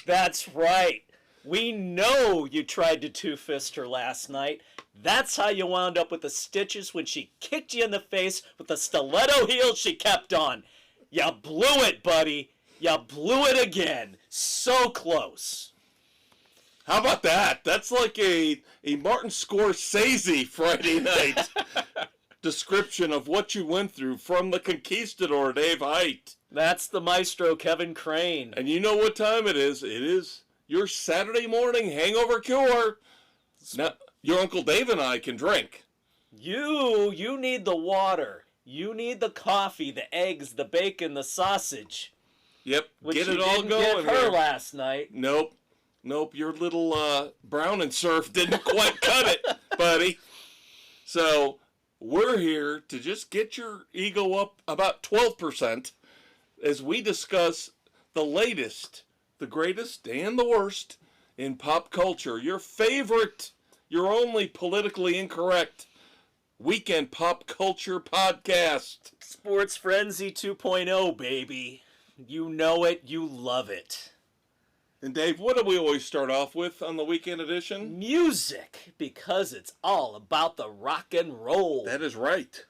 That's right. We know you tried to two-fist her last night. That's how you wound up with the stitches when she kicked you in the face with the stiletto heels she kept on. You blew it, buddy. You blew it again. So close. How about that? That's like a Martin Scorsese Friday night description of what you went through from the conquistador, Dave Height. That's the maestro, Kevin Crane. And you know what time it is? It is your Saturday morning hangover cure. Now, your Uncle Dave and I can drink. You need the water. You need the coffee, the eggs, the bacon, the sausage. Yep, Which get it you all didn't going give her here. last night. Nope. Your little brown and surf didn't quite cut it, buddy. So we're here to just get your ego up about 12% as we discuss the latest, the greatest, and the worst in pop culture. Your favorite, your only politically incorrect weekend pop culture podcast. Sports Frenzy 2.0, baby. You know it, you love it. And Dave, what do we always start off with on the weekend edition? Music, because it's all about the rock and roll. That is right.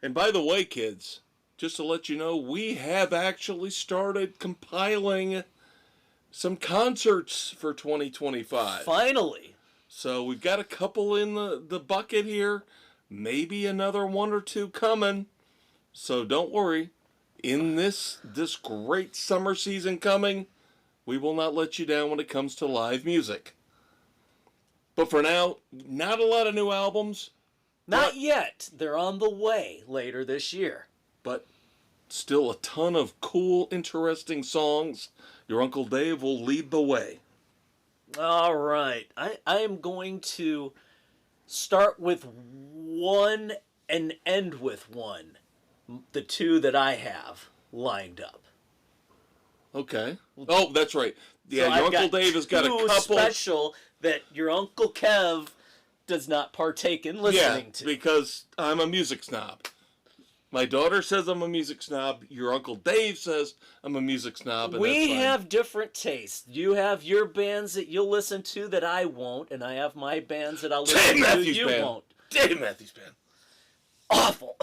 And by the way, kids, just to let you know, we have actually started compiling some concerts for 2025. Finally. So we've got a couple in the bucket here. Maybe another one or two coming. So don't worry. In this great summer season coming, we will not let you down when it comes to live music. But for now, not a lot of new albums. Not yet. They're on the way later this year. But still a ton of cool, interesting songs. Your Uncle Dave will lead the way. All right. I am going to start with one and end with one. The two that I have lined up. Okay. Oh, that's right. Yeah, So your I've Uncle Dave has got a two couple. special that your Uncle Kev does not partake in listening to. Because I'm a music snob. My daughter says I'm a music snob. Your Uncle Dave says I'm a music snob. And We that's fine. have different tastes. You have your bands that you'll listen to that I won't, and I have my bands that I'll listen Dave to Matthews you Band. won't. Dave Matthews Band. Awful.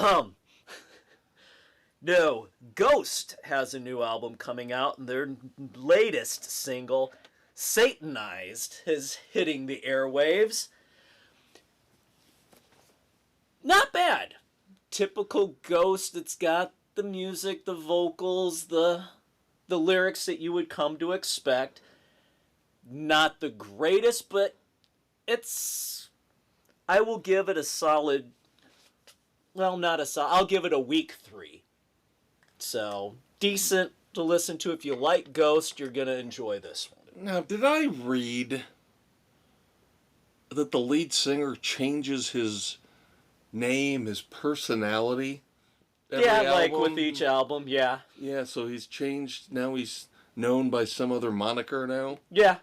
No, Ghost has a new album coming out, and their latest single, Satanized, is hitting the airwaves. Not bad. Typical Ghost. It's got the music, the vocals, the lyrics that you would come to expect. Not the greatest, but I will give it a solid, well, not a solid, I'll give it a week 3. So, decent to listen to. If you like Ghost, you're going to enjoy this one. Now, did I read that the lead singer changes his name, his personality? Every Like album? with each album, yeah. Yeah, so he's changed. Now he's known by some other moniker now? Yeah.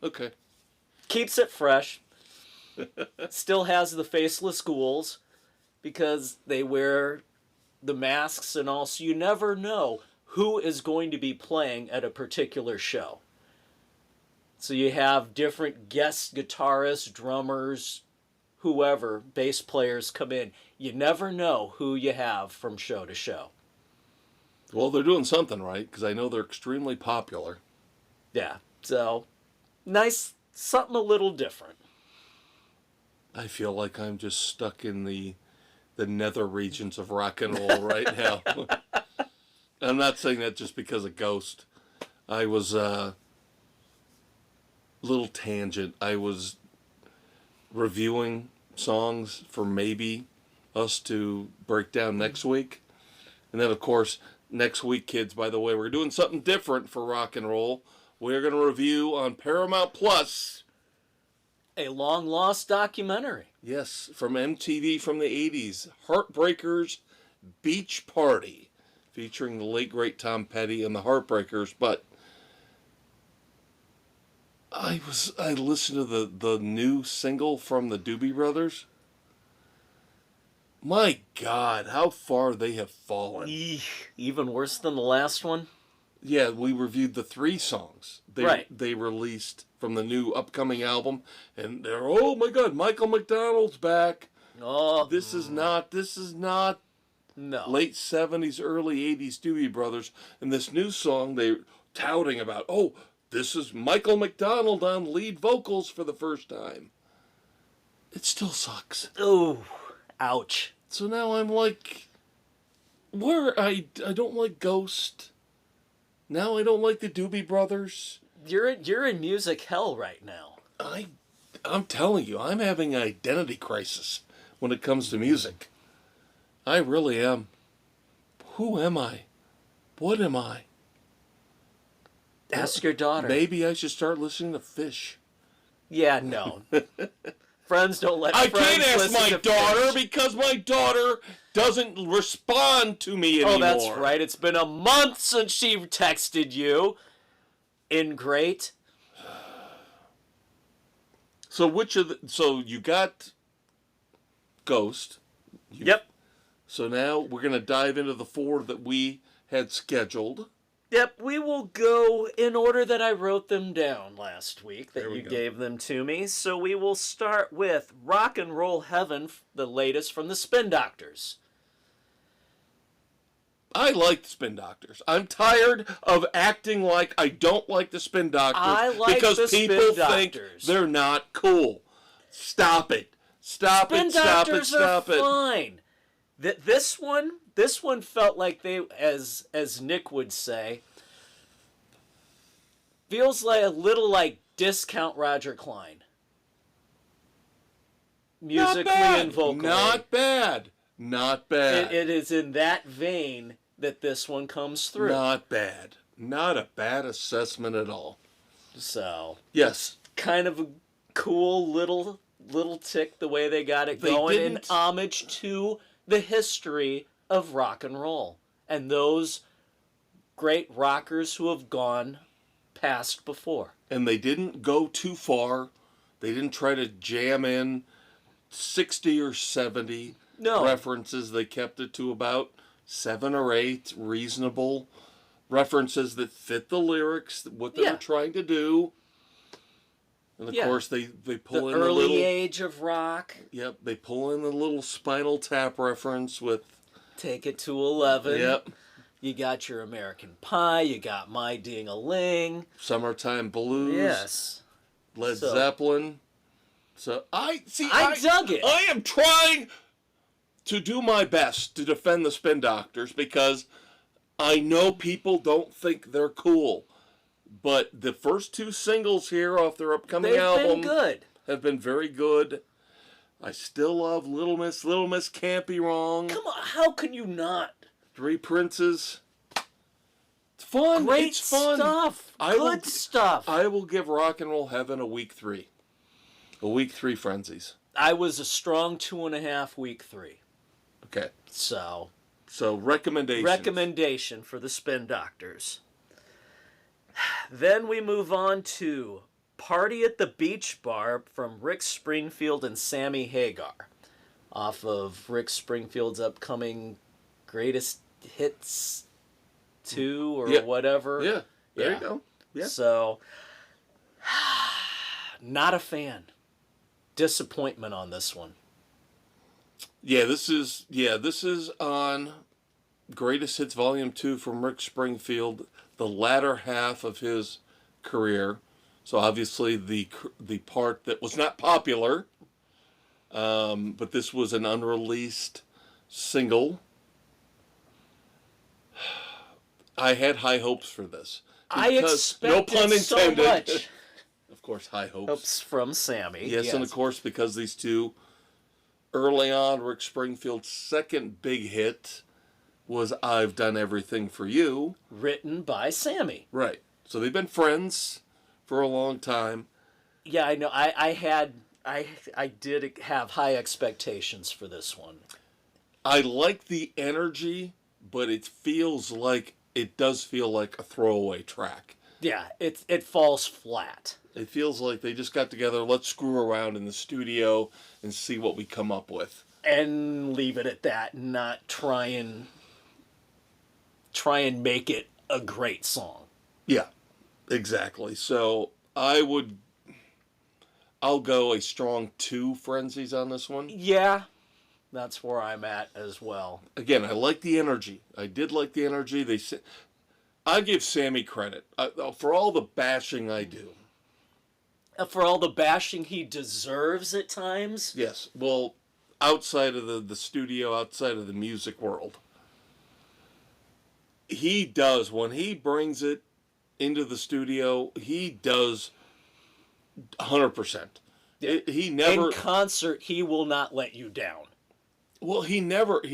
Okay. Keeps it fresh. Still has the faceless ghouls because they wear the masks and all, so you never know who is going to be playing at a particular show. So you have different guest guitarists, drummers, whoever, bass players come in. You never know who you have from show to show. Well, they're doing something right, because I know they're extremely popular. Yeah, so nice, something a little different. I feel like I'm just stuck in the nether regions of rock and roll right now. I'm not saying that just because of Ghost. I was little tangent. I was reviewing songs for maybe us to break down next week. And then, of course, next week, kids, by the way, we're doing something different for rock and roll. We're going to review on Paramount Plus. A long-lost documentary. Yes, from MTV from the 80s. Heartbreakers Beach Party. Featuring the late, great Tom Petty and the Heartbreakers. But I listened to the new single from the Doobie Brothers. My God, how far they have fallen. Eek, even worse than the last one? Yeah, we reviewed the 3 songs Right. they released from the new upcoming album, and they're, oh my God, Michael McDonald's back. Oh, This is not no. late 70s, early 80s Doobie Brothers. And this new song they're touting about, oh, this is Michael McDonald on lead vocals for the first time. It still sucks. Ooh, ouch. So now I'm like, I don't like Ghost. Now I don't like the Doobie Brothers. You're in music hell right now. I'm telling you, I'm having an identity crisis when it comes to music. I really am. Who am I? What am I? Ask your daughter. Maybe I should start listening to Fish. Yeah, no. Friends don't let I friends can't ask listen my to daughter Fish. because my daughter doesn't respond to me anymore. Oh, that's right. It's been a month since she texted you. Ingrate. So so you got Ghost. Yep. So now we're going to dive into the 4 that we had scheduled. Yep, we will go in order that I wrote them down last week, that There we you go. gave them to me. So we will start with Rock and Roll Heaven, the latest from the Spin Doctors. I like the Spin Doctors. I'm tired of acting like I don't like the Spin Doctors I like because the Spin people think Doctors. they're not cool. Stop it. Stop Spin it. Stop it. Doctors Stop are it. fine. This one felt like they, as Nick would say, feels like a little like discount Roger Klein. Musically and vocally. Not bad. Not bad. It is in that vein that this one comes through. Not bad. Not a bad assessment at all. So Yes. kind of a cool little tick the way they got it They going in didn't- homage to the history of rock and roll and those great rockers who have gone past before. And they didn't go too far. They didn't try to jam in 60 or 70 No. references. They kept it to about 7 or 8 reasonable references that fit the lyrics, what they Yeah. were trying to do. And of Yeah. course they pull The in the early little age of rock. Yep, they pull in the little Spinal Tap reference with Take it to 11. yep, You got your American Pie. You got My Ding-a-Ling. Summertime Blues, Yes. Led So- Zeppelin. So I dug it. I am trying to do my best to defend the Spin Doctors because I know people don't think they're cool. But the first 2 singles here off their upcoming They've album been good. have been very good. I still love Little Miss Can't Be Wrong. Come on, how can you not? 3 Princes. It's fun. Great It's fun. stuff. I will- Good stuff. I will give Rock and Roll Heaven a week 3. A week 3 frenzies. I was a strong 2.5 week 3. Okay. So, So recommendations. recommendation for the Spin Doctors. Then we move on to Party at the Beach Bar from Rick Springfield and Sammy Hagar, off of Rick Springfield's upcoming Greatest Hits 2 or Yeah. whatever. Yeah. There Yeah. you go. Yeah. So, not a fan. Disappointment on this one. This is on Greatest Hits Volume 2 from Rick Springfield, the latter half of his career. So obviously the part that was not popular, but this was an unreleased single. I had high hopes for this. I because- expected so much. Of course, high hopes. Hopes from Sammy. Yes, and of course, because these two, early on, Rick Springfield's second big hit was I've Done Everything for You. Written by Sammy. Right. So they've been friends for a long time. Yeah, I know. I did have high expectations for this one. I like the energy, but it does feel like a throwaway track. Yeah, it falls flat. It feels like they just got together, let's screw around in the studio and see what we come up with. And leave it at that, not try and make it a great song. Yeah, exactly. So I'll go a strong 2 frenzies on this one. Yeah, that's where I'm at as well. Again, I like the energy. I did like the energy. I give Sammy credit for all the bashing I do. For all the bashing he deserves at times. Yes, well, outside of the studio, outside of the music world, he does, when he brings it into the studio, he does 100%. Yeah. He never... In concert, he will not let you down. Well, he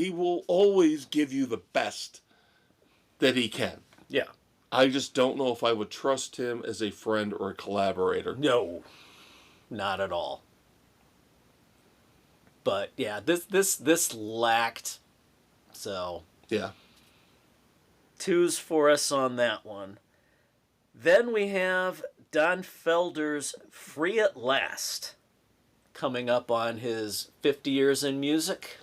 will always give you the best that he can. Yeah. I just don't know if I would trust him as a friend or a collaborator. No, not at all. But yeah, this lacked. So Yeah. 2s for us on that one. Then we have Don Felder's "Free at Last," coming up on his 50 years in music.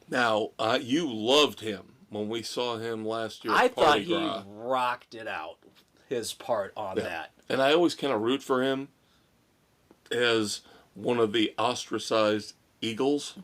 Now, you loved him when we saw him last year. I thought Party he Gras. rocked it out, his part on that. And I always kind of root for him as one of the ostracized Eagles,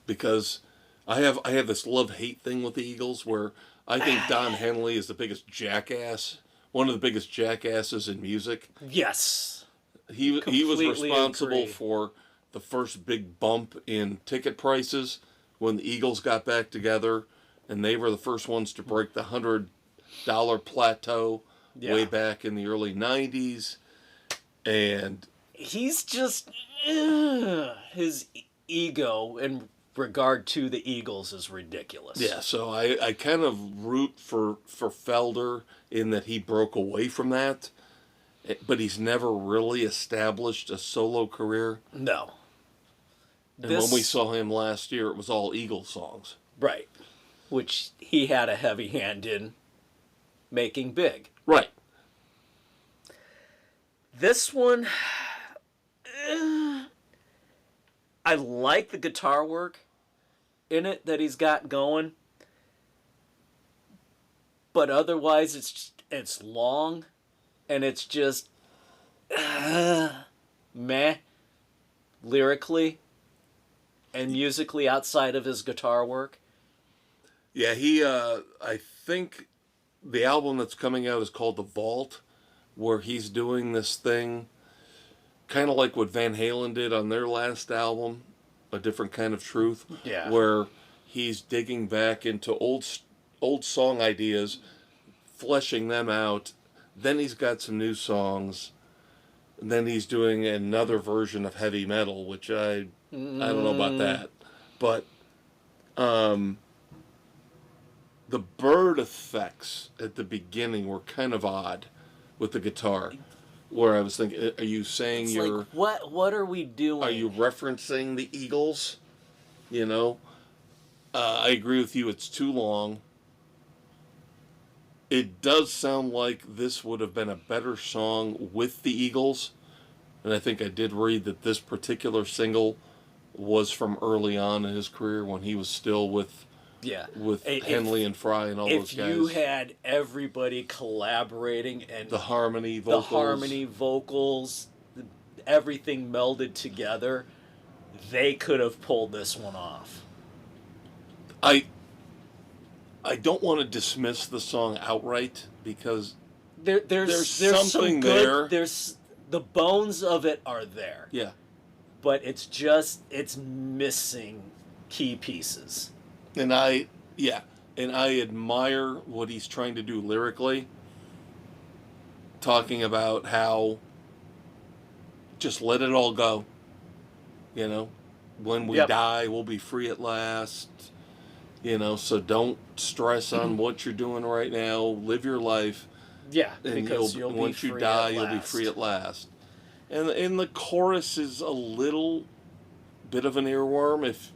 because I have this love-hate thing with the Eagles, where I think Don Henley is the biggest jackass, one of the biggest jackasses in music. Yes. He was Completely responsible agree. for the first big bump in ticket prices when the Eagles got back together, and they were the first ones to break the $100 plateau way back in the early 90s. And He's just his ego in regard to the Eagles is ridiculous. yeah, so I kind of root for Felder in that he broke away from that, but he's never really established a solo career. No. And when we saw him last year, it was all Eagles songs. Right. Which he had a heavy hand in making big. Right. This one, I like the guitar work in it that he's got going, but otherwise it's long, and it's just meh lyrically and musically outside of his guitar work. Yeah, I think the album that's coming out is called The Vault, where he's doing this thing kind of like what Van Halen did on their last album, A Different Kind of Truth, Yeah. where he's digging back into old song ideas, fleshing them out. Then he's got some new songs. And then he's doing another version of heavy metal, which I don't know about that. But the bird effects at the beginning were kind of odd with the guitar, where I was thinking, are you saying It's like, what are we doing? are you referencing the Eagles? You know? I agree with you, it's too long. It does sound like this would have been a better song with the Eagles. And I think I did read that this particular single was from early on in his career when he was still with Henley and Fry and all those guys. If you had everybody collaborating and the harmony vocals, everything melded together, they could have pulled this one off. I don't want to dismiss the song outright, because there's something some there. There's the bones of it are there. Yeah. But it's missing key pieces. And I admire what he's trying to do lyrically, talking about how just let it all go. You know, when we die, we'll be free at last. You know, so don't stress on what you're doing right now. Live your life. Yeah, and because you'll once be you free die, at you'll be last. free at last. And the chorus is a little bit of an earworm if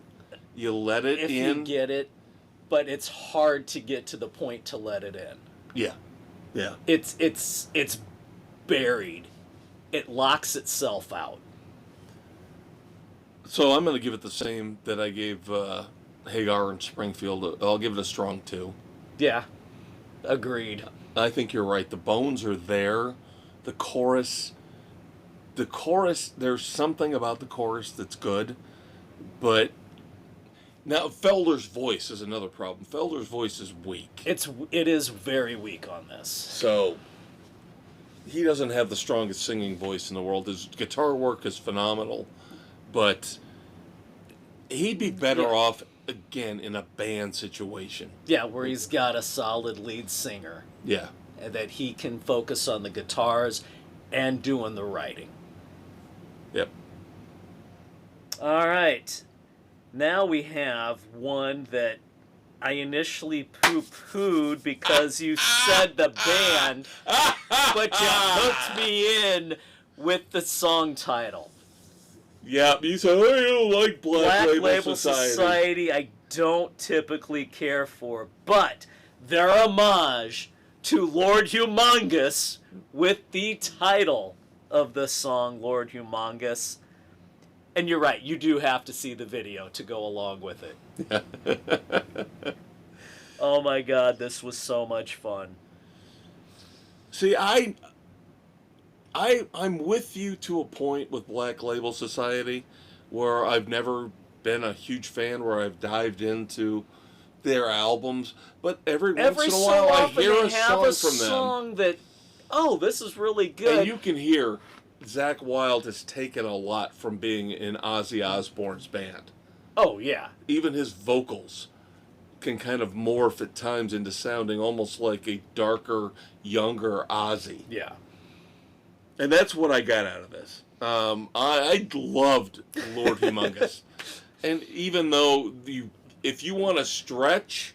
you let it if in. you get it, but it's hard to get to the point to let it in. Yeah, yeah. It's buried. It locks itself out. So I'm going to give it the same that I gave Hagar and Springfield. I'll give it a strong 2. Yeah. Agreed. I think you're right. The bones are there. The chorus, there's something about the chorus that's good, but now Felder's voice is another problem. Felder's voice is weak. It is very weak on this. So he doesn't have the strongest singing voice in the world. His guitar work is phenomenal, but he'd be better off again in a band situation. Yeah, where he's got a solid lead singer. Yeah. And that he can focus on the guitars and doing the writing. Yep. All right. Now we have one that I initially poo-pooed because you said the band, but you hooked me in with the song title. Yep, you said, oh, you don't like Black Label Society. I don't typically care for, but their homage to Lord Humongous with the title of the song, Lord Humongous. And you're right, you do have to see the video to go along with it. Oh my God, this was so much fun. See, I'm with you to a point with Black Label Society where I've never been a huge fan where I've dived into their albums, but every once in a while I hear a song from them. Song that, oh, this is really good. And you can hear Zakk Wylde has taken a lot from being in Ozzy Osbourne's band. Oh, yeah. Even his vocals can kind of morph at times into sounding almost like a darker, younger Ozzy. Yeah. And that's what I got out of this. I loved Lord Humongous. And even though if you want to stretch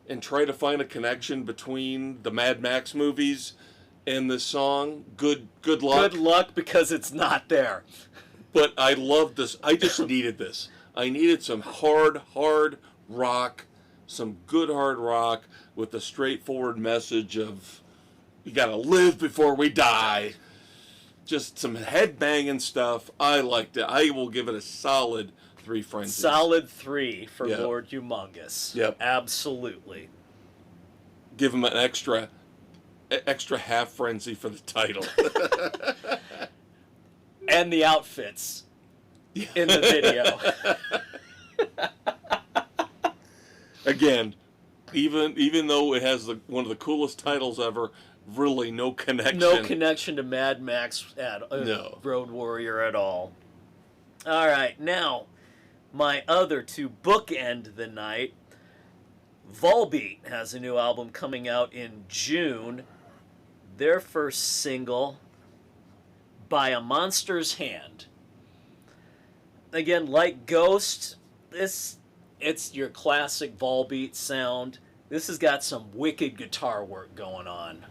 and try to find a connection between the Mad Max movies and this song, good luck. Good luck, because it's not there. But I loved this. I just needed this. I needed some hard rock, some good hard rock with a straightforward message of you gotta live before we die. Just some head-banging stuff. I liked it. I will give it a solid 3 frenzies. Solid 3 for Lord Humongous. Yep. Absolutely. Give him an extra half frenzy for the title. And the outfits in the video. Again, even though it has one of the coolest titles ever, really no connection. No connection to Mad Max Road Warrior at all. All right, now my other two bookend the night. Volbeat has a new album coming out in June. Their first single, By a Monster's Hand. Again, like Ghost, it's your classic Volbeat sound. This has got some wicked guitar work going on.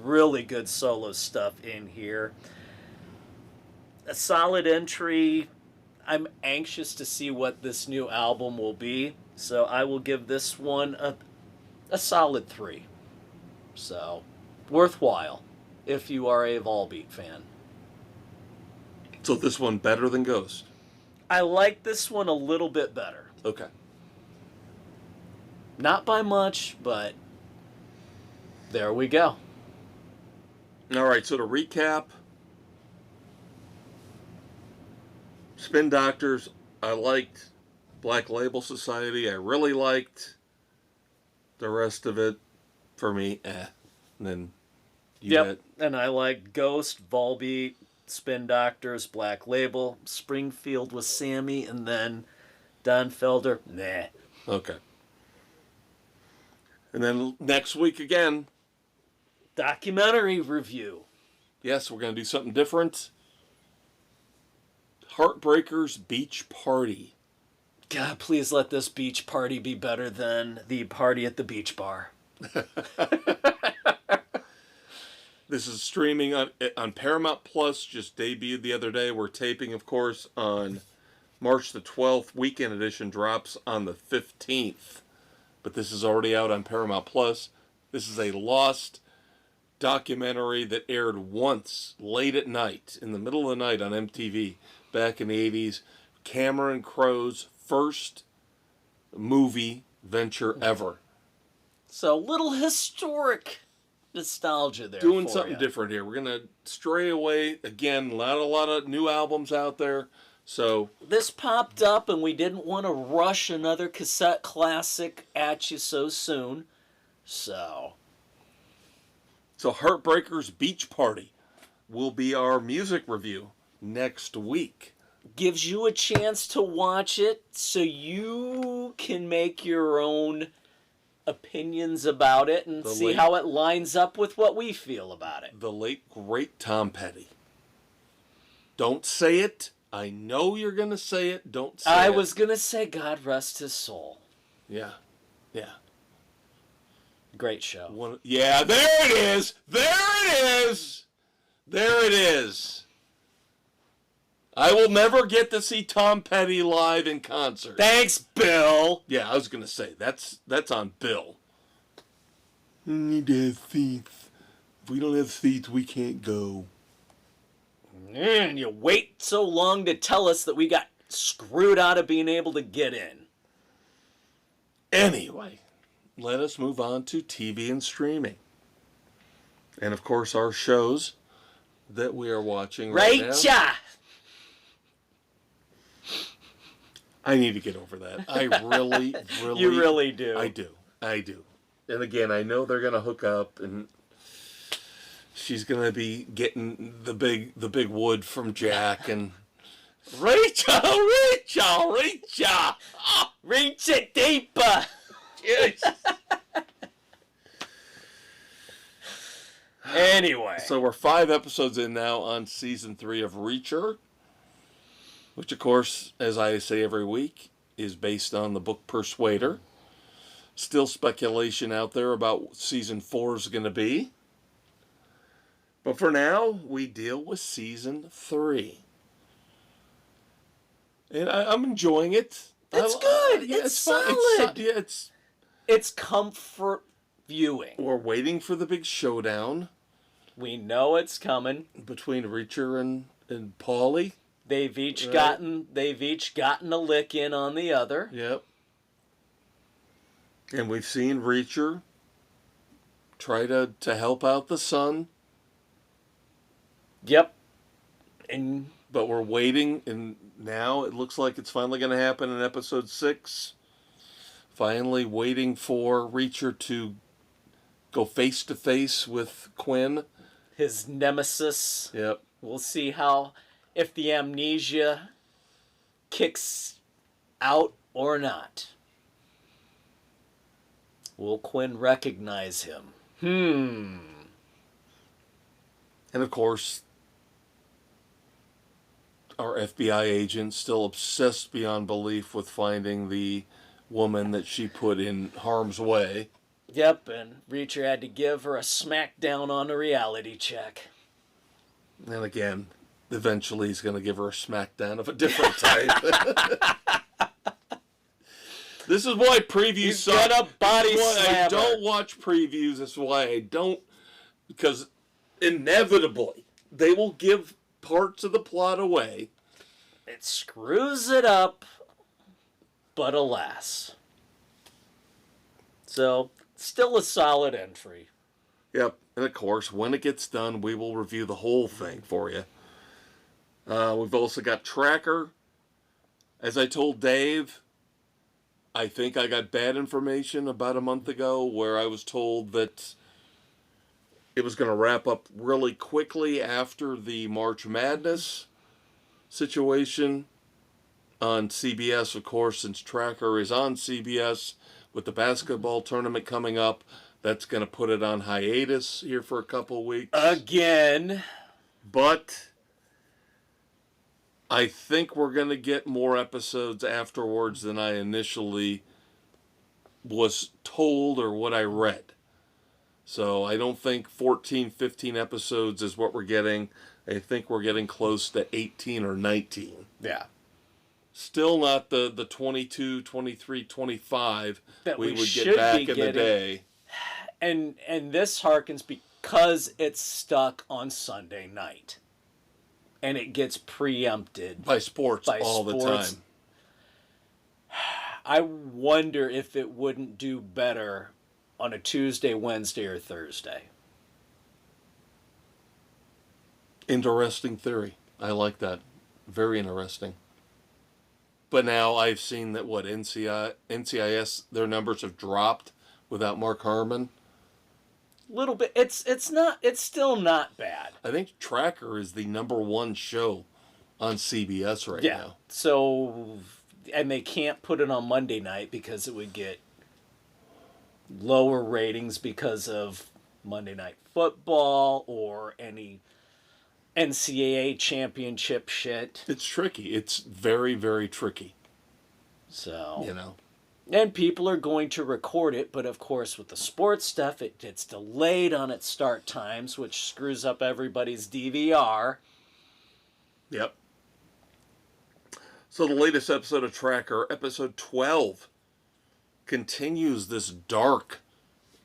Really good solo stuff in here. A solid entry. I'm anxious to see what this new album will be, so I will give this one a solid 3. So, worthwhile if you are a Volbeat fan. So this one better than Ghost? I like this one a little bit better. Okay. Not by much, but there we go. All right, so to recap, Spin Doctors, I liked. Black Label Society, I really liked. The rest of it, for me, And then and I like Ghost, Volbeat, Spin Doctors, Black Label, Springfield with Sammy, and then Don Felder, nah. Okay. And then next week again, documentary review. Yes, we're going to do something different. Heartbreakers Beach Party. God, please let this beach party be better than the party at the beach bar. This is streaming on Paramount Plus, just debuted the other day. We're taping, of course, on March the 12th. Weekend edition drops on the 15th. But this is already out on Paramount Plus. This is a lost documentary that aired once late at night, in the middle of the night on MTV back in the 80s. Cameron Crowe's first movie venture ever. So, little historic nostalgia there. Doing for something ya. different here. We're gonna stray away again. A lot of new albums out there. So This popped up, and we didn't want to rush another cassette classic at you so soon. So, Heartbreakers Beach Party will be our music review next week. gives you a chance to watch it so you can make your own opinions about it and see how it lines up with what we feel about it. The late, great Tom Petty. Don't say it. I know you're going to say it. Don't say it. I was going to say God rest his soul. Yeah. Yeah. Great show. Yeah, there it is. There it is. There it is. I will never get to see Tom Petty live in concert. Thanks, Bill. Yeah, I was going to say, that's on Bill. We need to have seats. If we don't have seats, we can't go. And you wait so long to tell us that we got screwed out of being able to get in. Anyway, let us move on to TV and streaming. And of course, our shows that we are watching right now. Rachel! I need to get over that. I really, really... You really do. I do. And again, I know they're going to hook up, and she's going to be getting the big wood from Jack, and... Rachel! Oh, reach it deeper! yes. Anyway. So we're 5 episodes in now on season 3 of Reacher, which, of course, as I say every week, is based on the book Persuader. Still speculation out there about what season 4 is going to be. But for now, we deal with season 3. And I'm enjoying it. It's good. Yeah, it's solid. It's comfort viewing. We're waiting for the big showdown. We know it's coming. Between Reacher and Paulie. They've each gotten a lick in on the other. Yep. And we've seen Reacher try to help out the son. Yep. But we're waiting, and now it looks like it's finally going to happen in episode 6. Finally waiting for Reacher to go face to face with Quinn. His nemesis. Yep. We'll see if the amnesia kicks out or not. Will Quinn recognize him? And of course, our FBI agent still obsessed beyond belief with finding the woman that she put in harm's way. Yep, and Reacher had to give her a smackdown on a reality check. And again, eventually he's going to give her a smackdown of a different type. This is why previews suck. Got a body slammer. I don't watch previews. That's why I don't, because inevitably they will give parts of the plot away. It screws it up, but alas. So, still a solid entry. Yep, and of course, when it gets done, we will review the whole thing for you. We've also got Tracker. As I told Dave, I think I got bad information about a month ago where I was told that it was going to wrap up really quickly after the March Madness situation on CBS, of course, since Tracker is on CBS with the basketball tournament coming up. That's going to put it on hiatus here for a couple weeks. Again. But I think we're going to get more episodes afterwards than I initially was told or what I read. So I don't think 14, 15 episodes is what we're getting. I think we're getting close to 18 or 19. Yeah. Still not the 22, 23, 25 that we would should get back in getting. the day. And this harkens because it's stuck on Sunday night. And it gets preempted By sports all the time. I wonder if it wouldn't do better on a Tuesday, Wednesday, or Thursday. Interesting theory. I like that. Very interesting. But now I've seen that NCIS, their numbers have dropped without Mark Harmon. Little bit. It's still not bad. I think Tracker is the #1 show on CBS right now. So, and they can't put it on Monday night because it would get lower ratings because of Monday Night Football or any NCAA championship shit. It's tricky. It's very, very tricky. So, you know. And people are going to record it, but of course with the sports stuff, it gets delayed on its start times, which screws up everybody's DVR. Yep. So the latest episode of Tracker, episode 12, continues this dark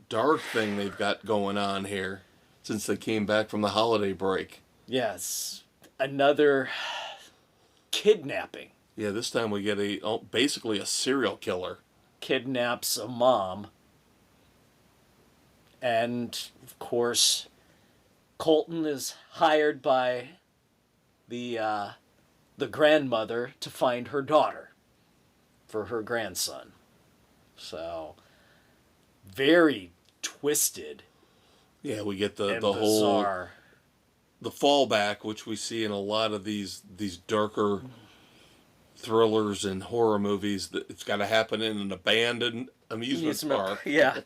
thing they've got going on here since they came back from the holiday break. Yes. Another kidnapping. Yeah, this time we get basically a serial killer. Kidnaps a mom. And, of course, Colton is hired by the grandmother to find her daughter for her grandson. So, very twisted. Yeah, we get the bizarre. whole the fallback, which we see in a lot of these darker thrillers and horror movies. That it's got to happen in an abandoned amusement park. Yeah.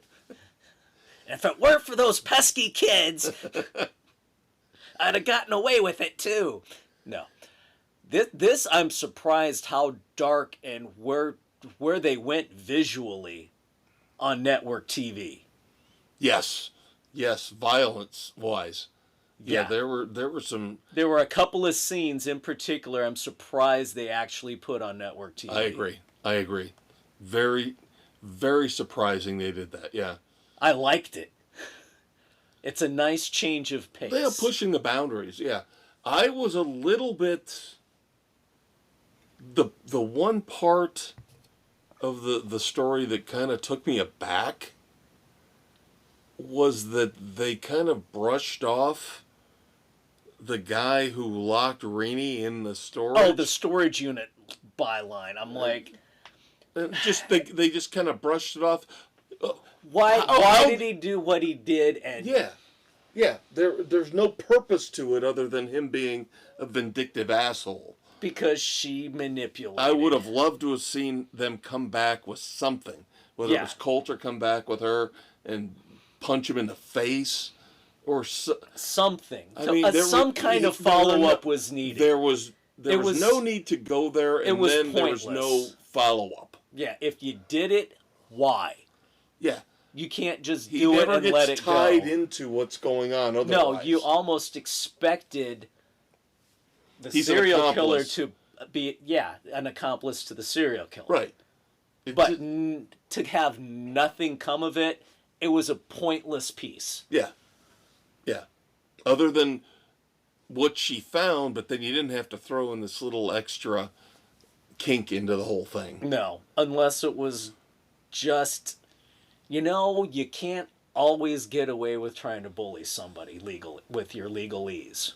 If it weren't for those pesky kids, I'd have gotten away with it too. No. This I'm surprised how dark and where they went visually on network TV. Yes, violence-wise. Yeah, there were some. There were a couple of scenes in particular I'm surprised they actually put on network TV. I agree. Very, very surprising they did that. Yeah. I liked it. It's a nice change of pace. They are pushing the boundaries. Yeah, I was a little bit. The one part of the story that kind of took me aback was that they kind of brushed off the guy who locked Rini in the storage. Oh, the storage unit byline. I'm like, they just kind of brushed it off. Why did he do what he did? And yeah. There's no purpose to it other than him being a vindictive asshole. Because she manipulated. I would have loved to have seen them come back with something. Whether it was Coulter come back with her and punch him in the face, or something. I mean, some kind of follow-up was needed. There was no need to go there, and then there was no follow-up. Yeah, if you did it, why? Yeah. You can't just do it and let it go. He never gets tied into what's going on otherwise. No, you almost expected the serial killer to be, an accomplice to the serial killer. Right. But to have nothing come of it, it was a pointless piece. Yeah. Yeah. Other than what she found, but then you didn't have to throw in this little extra kink into the whole thing. No, unless it was just, you can't always get away with trying to bully somebody with your legalese.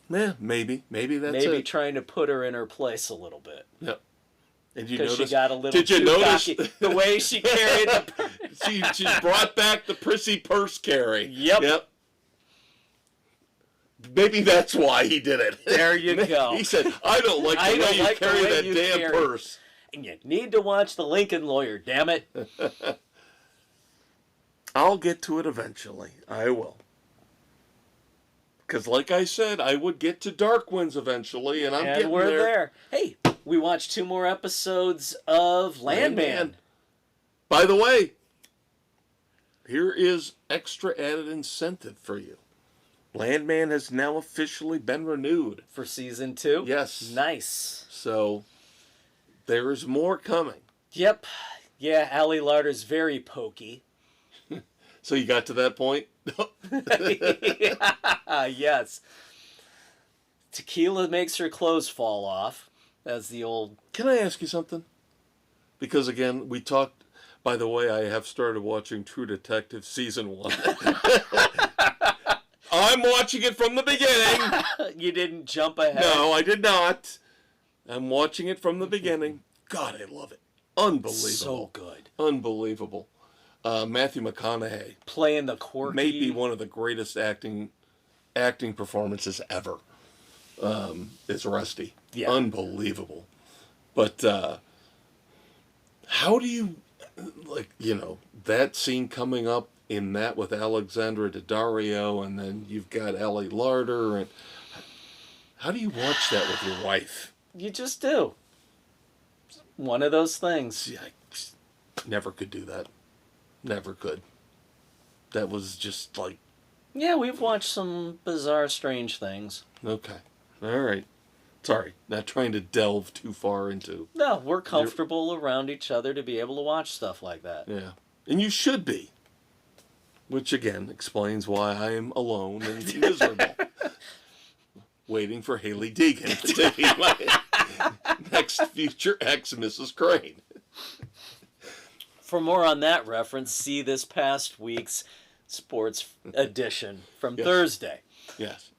Yeah, maybe that's it. Maybe trying to put her in her place a little bit. Yep. And because she got a little too cocky. The way she carried the purse. she brought back the prissy purse carry. Yep. Maybe that's why he did it. There you go. He said, I don't like the way you carry that damn purse. And you need to watch The Lincoln Lawyer, damn it. I'll get to it eventually. I will. Because like I said, I would get to Dark Winds eventually, and we're there. Hey, we watched 2 more episodes of Landman. By the way, here is extra added incentive for you. Landman has now officially been renewed. For season 2? Yes. Nice. So, there is more coming. Yep. Yeah, Ali Larter's very pokey. So you got to that point? Yes. Tequila makes her clothes fall off, as the old... Can I ask you something? Because, again, we talked... By the way, I have started watching True Detective Season 1. I'm watching it from the beginning. You didn't jump ahead? No, I did not. I'm watching it from the beginning. God, I love it. Unbelievable. So good. Unbelievable. Matthew McConaughey. Playing the quirky... May be one of the greatest acting performances ever. It's Rusty. Yeah. Unbelievable. But how do you, that scene coming up in that with Alexandra Daddario, and then you've got Ellie Larder, and how do you watch that with your wife? You just do. One of those things. See, I never could do that. Never could. That was just like... Yeah, we've watched some bizarre, strange things. Okay. All right. Sorry, not trying to delve too far into... No, we're comfortable around each other to be able to watch stuff like that. Yeah. And you should be. Which, again, explains why I am alone and miserable. Waiting for Haley Deegan to be my next future ex, Mrs. Crane. For more on that reference, see this past week's sports edition from Thursday. Yes.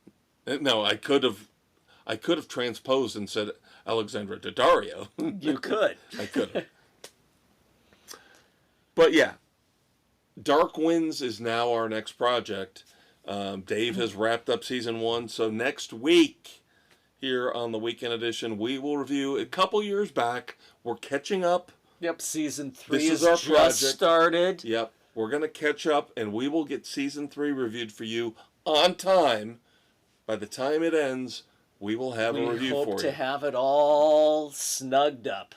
No, I could have transposed and said Alexandra Daddario. You could. I could have. But yeah, Dark Winds is now our next project. Dave has wrapped up season 1, so next week here on the weekend edition, we will review a couple years back. We're catching up. Yep, season 3 This is is our just project. started. Yep, we're going to catch up, and we will get season 3 reviewed for you on time. By the time it ends, we will have a review for you. We hope to have it all snugged up.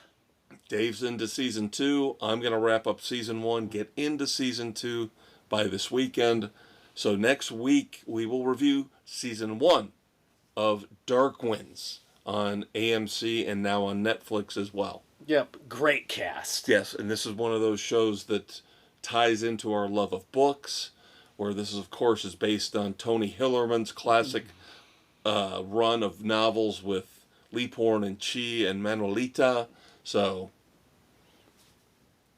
Dave's into season 2. I'm going to wrap up season 1, get into season 2 by this weekend. So next week, we will review season 1 of Dark Winds on AMC and now on Netflix as well. Yep, great cast. Yes, and this is one of those shows that ties into our love of books, where this, is, of course, is based on Tony Hillerman's classic run of novels with Leaphorn and Chi and Manuelita. So,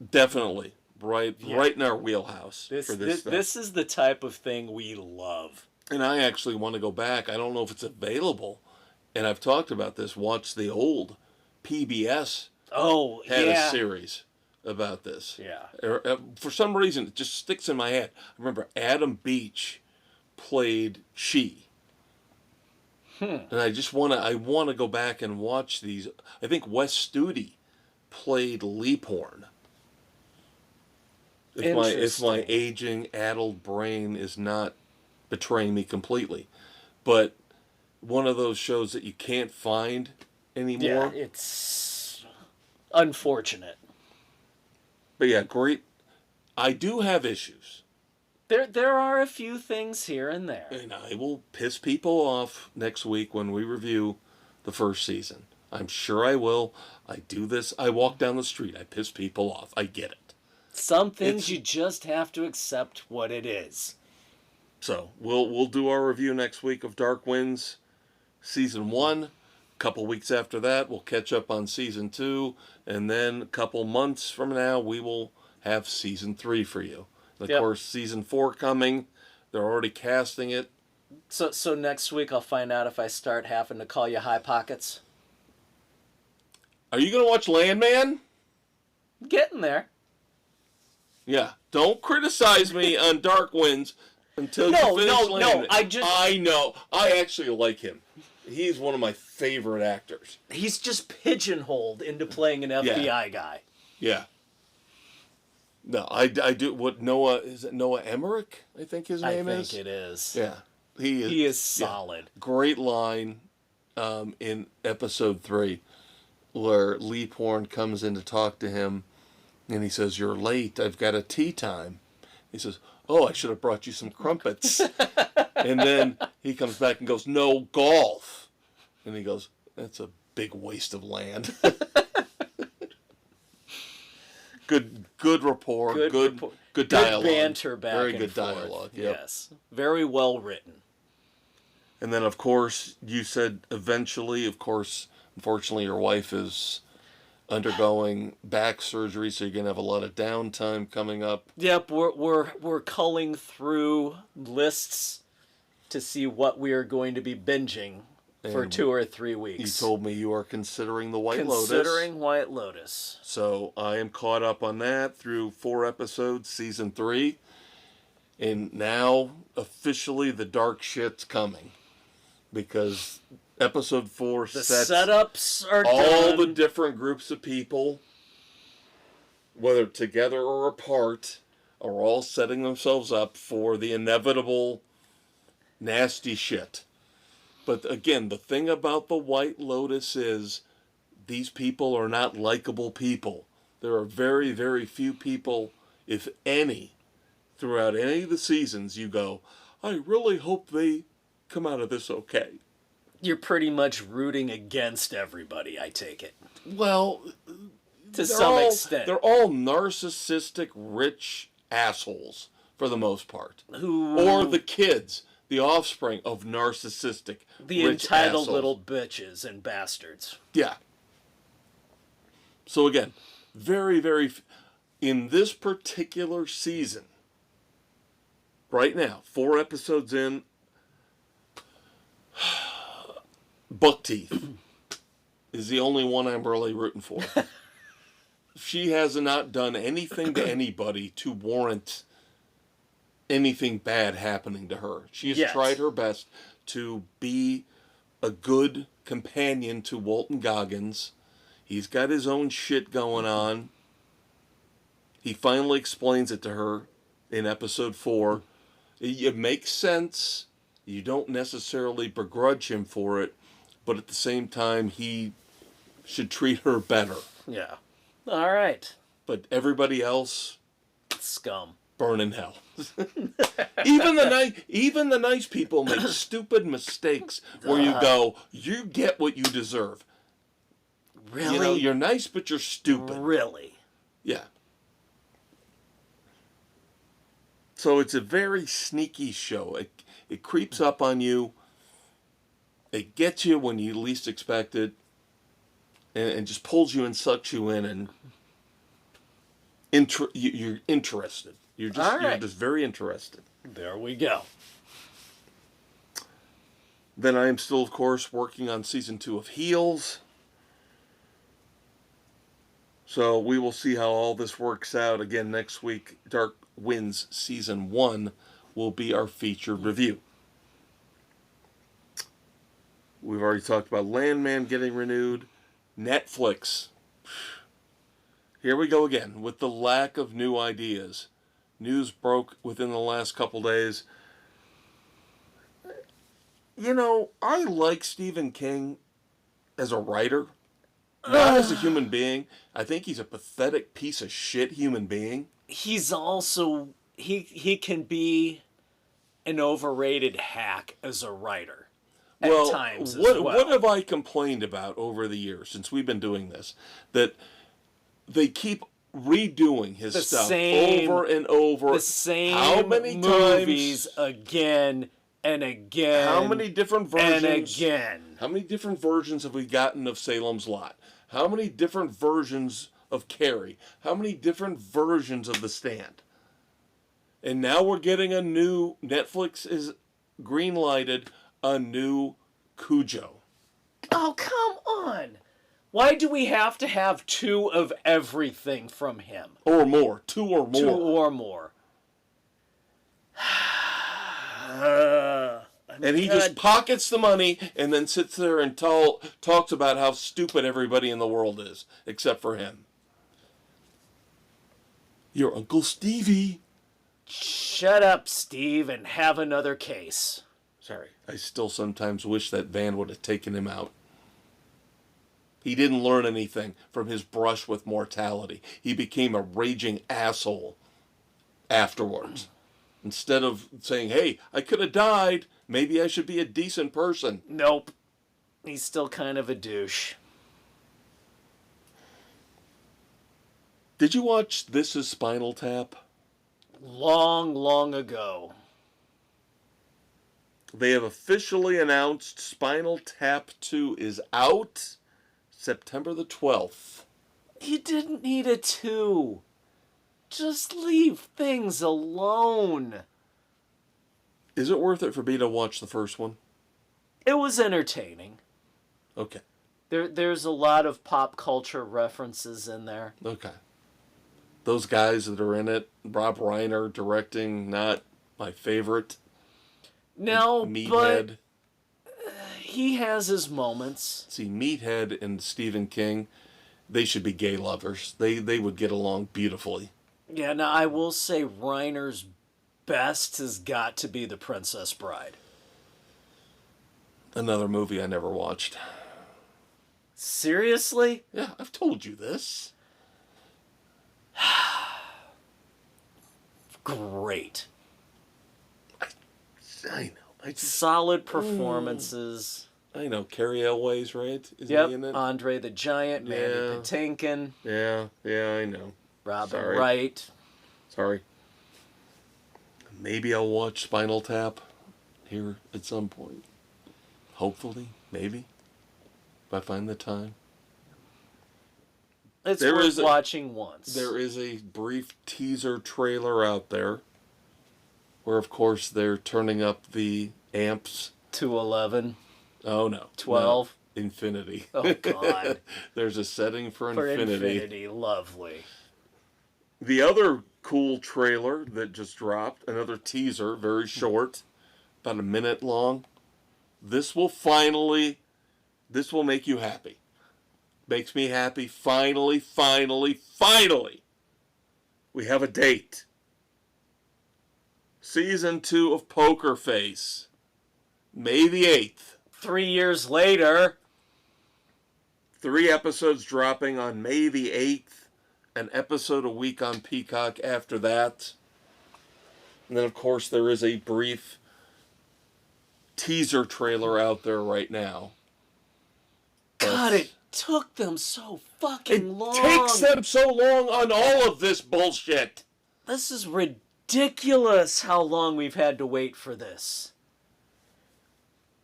definitely right in our wheelhouse for this stuff. This is the type of thing we love. And I actually want to go back. I don't know if it's available, and I've talked about this. Watch the old PBS. Had a series about this. Yeah. For some reason, it just sticks in my head. I remember Adam Beach played Chi. And I just want to go back and watch these. I think Wes Studi played Leaphorn. If my aging, addled brain is not betraying me completely. But one of those shows that you can't find anymore. Yeah, it's unfortunate. But yeah, great. I do have issues. There are a few things here and there. And I will piss people off next week when we review the first season. I'm sure I will. I do this. I walk down the street. I piss people off. I get it. Some things you just have to accept what it is. So we'll do our review next week of Dark Winds season 1. A couple weeks after that, we'll catch up on season 2, and then a couple months from now, we will have season 3 for you. And of course, season 4 coming. They're already casting it. So next week I'll find out if I start having to call you High Pockets. Are you gonna watch Landman? Getting there. Yeah. Don't criticize me on Dark Winds until you finish Landman. No. I know. I actually like him. He's one of my favorite actors. He's just pigeonholed into playing an FBI guy. Yeah. No, I do. What Noah is it? Noah Emmerich, I think his name is. I think it is. Yeah, he is solid. Yeah. Great line in episode 3, where Leaphorn comes in to talk to him, and he says, "You're late. I've got a tea time." He says, "Oh, I should have brought you some crumpets." And then he comes back and goes, "No golf." And he goes, "That's a big waste of land." Good rapport, good dialogue. Good banter back Very and good forth. dialogue. Yep. Yes. Very well written. And then, of course, you said eventually, of course, unfortunately, your wife is undergoing back surgery, so you're going to have a lot of downtime coming up. Yep, we're culling through lists to see what we are going to be binging for And 2 or 3 You weeks. told me you are considering the White Lotus. Considering White Lotus. So I am caught up on that through 4 episodes, season 3. And now, officially, the dark shit's coming. Because episode 4 The sets setups are all done. the different groups of people, whether together or apart, are all setting themselves up for the inevitable nasty shit. But again, the thing about the White Lotus is these people are not likable people. There are very, very few people, if any, throughout any of the seasons you go, I really hope they come out of this okay. You're pretty much rooting against everybody, I take it. Well, To some extent. they're all narcissistic, rich assholes for the most part. Who Or the kids, the offspring of narcissistic, the rich entitled assholes. little bitches and bastards. Yeah. So again, very, very... In this particular season, right now, 4 episodes in, Buck Teeth is the only one I'm really rooting for. She has not done anything to anybody to warrant anything bad happening to her. She has tried her best to be a good companion to Walton Goggins. He's got his own shit going on. He finally explains it to her in episode 4. It makes sense. You don't necessarily begrudge him for it, but at the same time, he should treat her better. Yeah. All right. But everybody else, Scum. burn in hell. even the nice people make stupid mistakes where you go, you get what you deserve. Really? You know, you're nice, but you're stupid. Really? Yeah. So it's a very sneaky show. It creeps up on you. It gets you when you least expect it. And just pulls you and sucks you in. And you're interested. You're just very interested. There we go. Then I am still, of course, working on season 2 of Heels. So we will see how all this works out. Again, next week, Dark Winds season 1 will be our featured review. We've already talked about Landman getting renewed. Netflix. Here we go again with the lack of new ideas. News broke within the last couple days. You know, I like Stephen King as a writer, not as a human being. I think he's a pathetic piece of shit human being. He's also he can be an overrated hack as a writer. At times as well. What have I complained about over the years since we've been doing this? That they keep redoing his stuff over and over. The same how many movies times? Again and again. How many different versions? And again. How many different versions have we gotten of Salem's Lot? How many different versions of Carrie? How many different versions of The Stand? And now we're getting a new, Netflix is green-lighted, a new Cujo. Oh, come on. Why do we have to have 2 of everything from him? Or more. 2 or more. 2 or more. And he just pockets the money and then sits there and talks about how stupid everybody in the world is, except for him. Your Uncle Stevie. Shut up, Steve, and have another case. Sorry. I still sometimes wish that van would have taken him out. He didn't learn anything from his brush with mortality. He became a raging asshole afterwards. Instead of saying, hey, I could have died. Maybe I should be a decent person. Nope. He's still kind of a douche. Did you watch This Is Spinal Tap? Long, long ago. They have officially announced Spinal Tap 2 is out September the 12th. You didn't need a 2. Just leave things alone. Is it worth it for me to watch the first one? It was entertaining. Okay. There's a lot of pop culture references in there. Okay. Those guys that are in it, Rob Reiner directing, not my favorite. No, Meathead. but he has his moments. See, Meathead and Stephen King, they should be gay lovers. They would get along beautifully. Yeah, now I will say Reiner's best has got to be The Princess Bride. Another movie I never watched. Seriously? Yeah, I've told you this. Great. I know. Solid performances. I know. Carrie Elway's right? Is Yep. he in it? Andre the Giant, Mandy Yeah. Patinkin, Yeah, I know. Robin Sorry. Wright. Sorry. Maybe I'll watch Spinal Tap here at some point. Hopefully. Maybe. If I find the time. It's There worth is watching once. There is a brief teaser trailer out there where, of course, they're turning up the amps. 211. Oh, no. 12. No. Infinity. Oh, God. There's a setting for For Infinity. Infinity. Lovely. The other cool trailer that just dropped, another teaser, very short, about a minute long. This will make you happy. Makes me happy. Finally. We have a date. Season 2 of Poker Face. May the 8th. 3 years later. 3 episodes dropping on May the 8th. An episode a week on Peacock after that. And then, of course, there is a brief teaser trailer out there right now. God, it took them so fucking long. It takes them so long on all of this bullshit. This is ridiculous how long we've had to wait for this.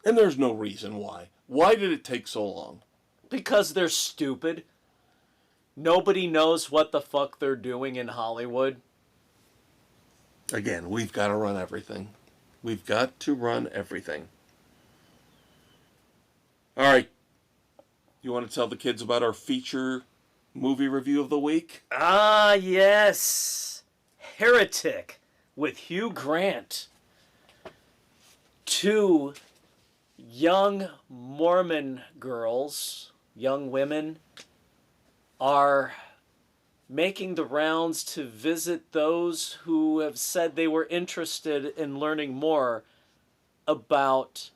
And there's no reason why. Why did it take so long? Because they're stupid. Nobody knows what the fuck they're doing in Hollywood. Again, we've got to run everything. We've got to run everything. All right. You want to tell the kids about our feature movie review of the week? Ah, yes. Heretic with Hugh Grant. 2 young Mormon girls, young women, are making the rounds to visit those who have said they were interested in learning more about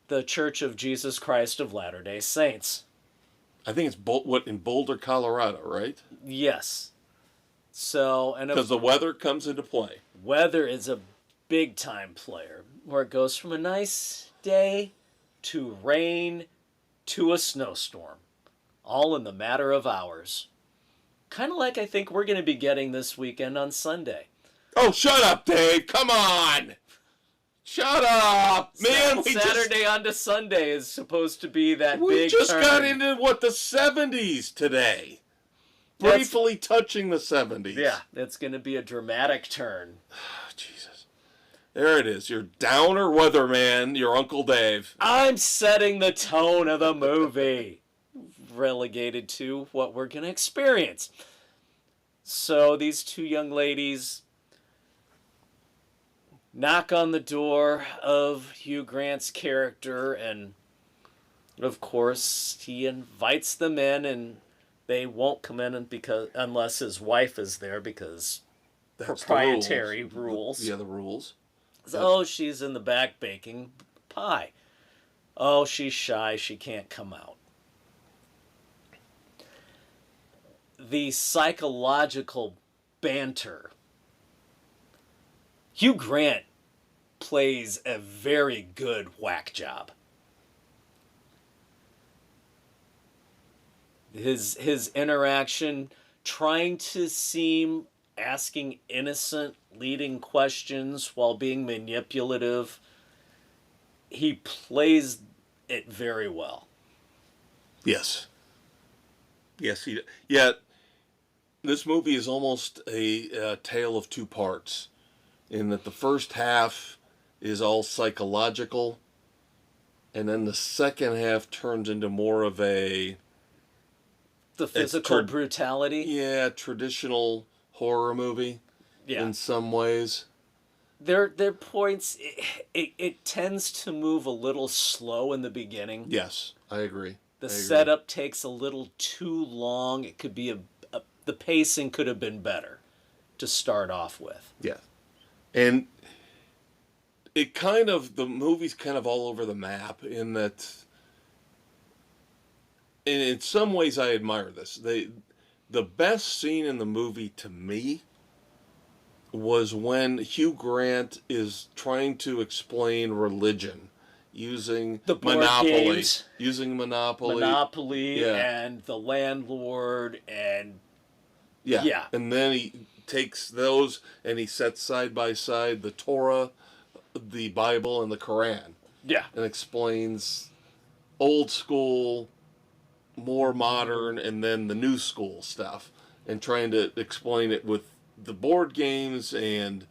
the Church of Jesus Christ of Latter-day Saints. I think it's in Boulder, Colorado, right? Yes. So, and because the weather comes into play. Weather is a big time player, where it goes from a nice day to rain to a snowstorm, all in the matter of hours. Kind of like I think we're going to be getting this weekend on Sunday. Oh, shut up, Dave! Come on! Shut up, man! Saturday onto Sunday is supposed to be that big We just turn. got into, the 70s today. Briefly touching the 70s. Yeah, it's going to be a dramatic turn. Jesus. There it is. Your downer weatherman, your Uncle Dave. I'm setting the tone of the movie. Relegated to what we're going to experience. So these 2 young ladies knock on the door of Hugh Grant's character, and of course he invites them in, and they won't come in unless his wife is there, because that's proprietary rules. Yeah, the rules. Oh, she's in the back baking pie. Oh, she's shy, she can't come out. The psychological banter. Hugh Grant plays a very good whack job. His interaction, trying to seem asking innocent, leading questions while being manipulative, he plays it very well. Yes. Yes, he. Yeah, this movie is almost a tale of two parts. In that the first half is all psychological, and then the second half turns into more of The physical brutality. yeah, traditional horror movie Yeah. in some ways. Their points, it tends to move a little slow in the beginning. Yes, I agree. The I agree. setup takes a little too long. It could be the pacing could have been better to start off with. Yeah. And it kind of, the movie's kind of all over the map in that, and in some ways I admire this. The best scene in the movie to me was when Hugh Grant is trying to explain religion using The board Monopoly. games. Using Monopoly. Monopoly Yeah. and the landlord and Yeah. Yeah. And then he takes those and he sets side by side the Torah, the Bible, and the Quran, yeah. and explains old school, more modern, and then the new school stuff, and trying to explain it with the board games and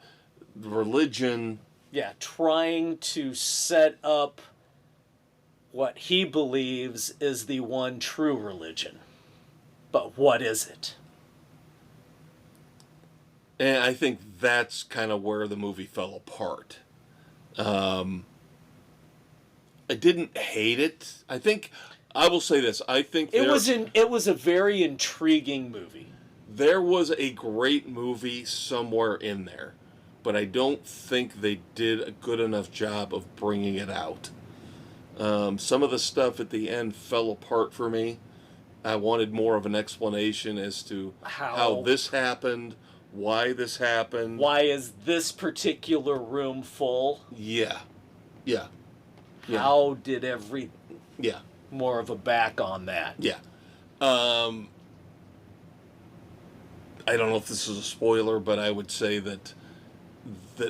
religion. Yeah, trying to set up what he believes is the one true religion. But what is it? And I think that's kind of where the movie fell apart. I didn't hate it. I think I will say this. I think It was a very intriguing movie. there was a great movie somewhere in there, but I don't think they did a good enough job of bringing it out. Some of the stuff at the end fell apart for me. I wanted more of an explanation as to how this happened, why this happened. Why is this particular room full? Yeah. Yeah. Yeah. How did every Yeah. more of a back on that? Yeah. I don't know if this is a spoiler, but I would say that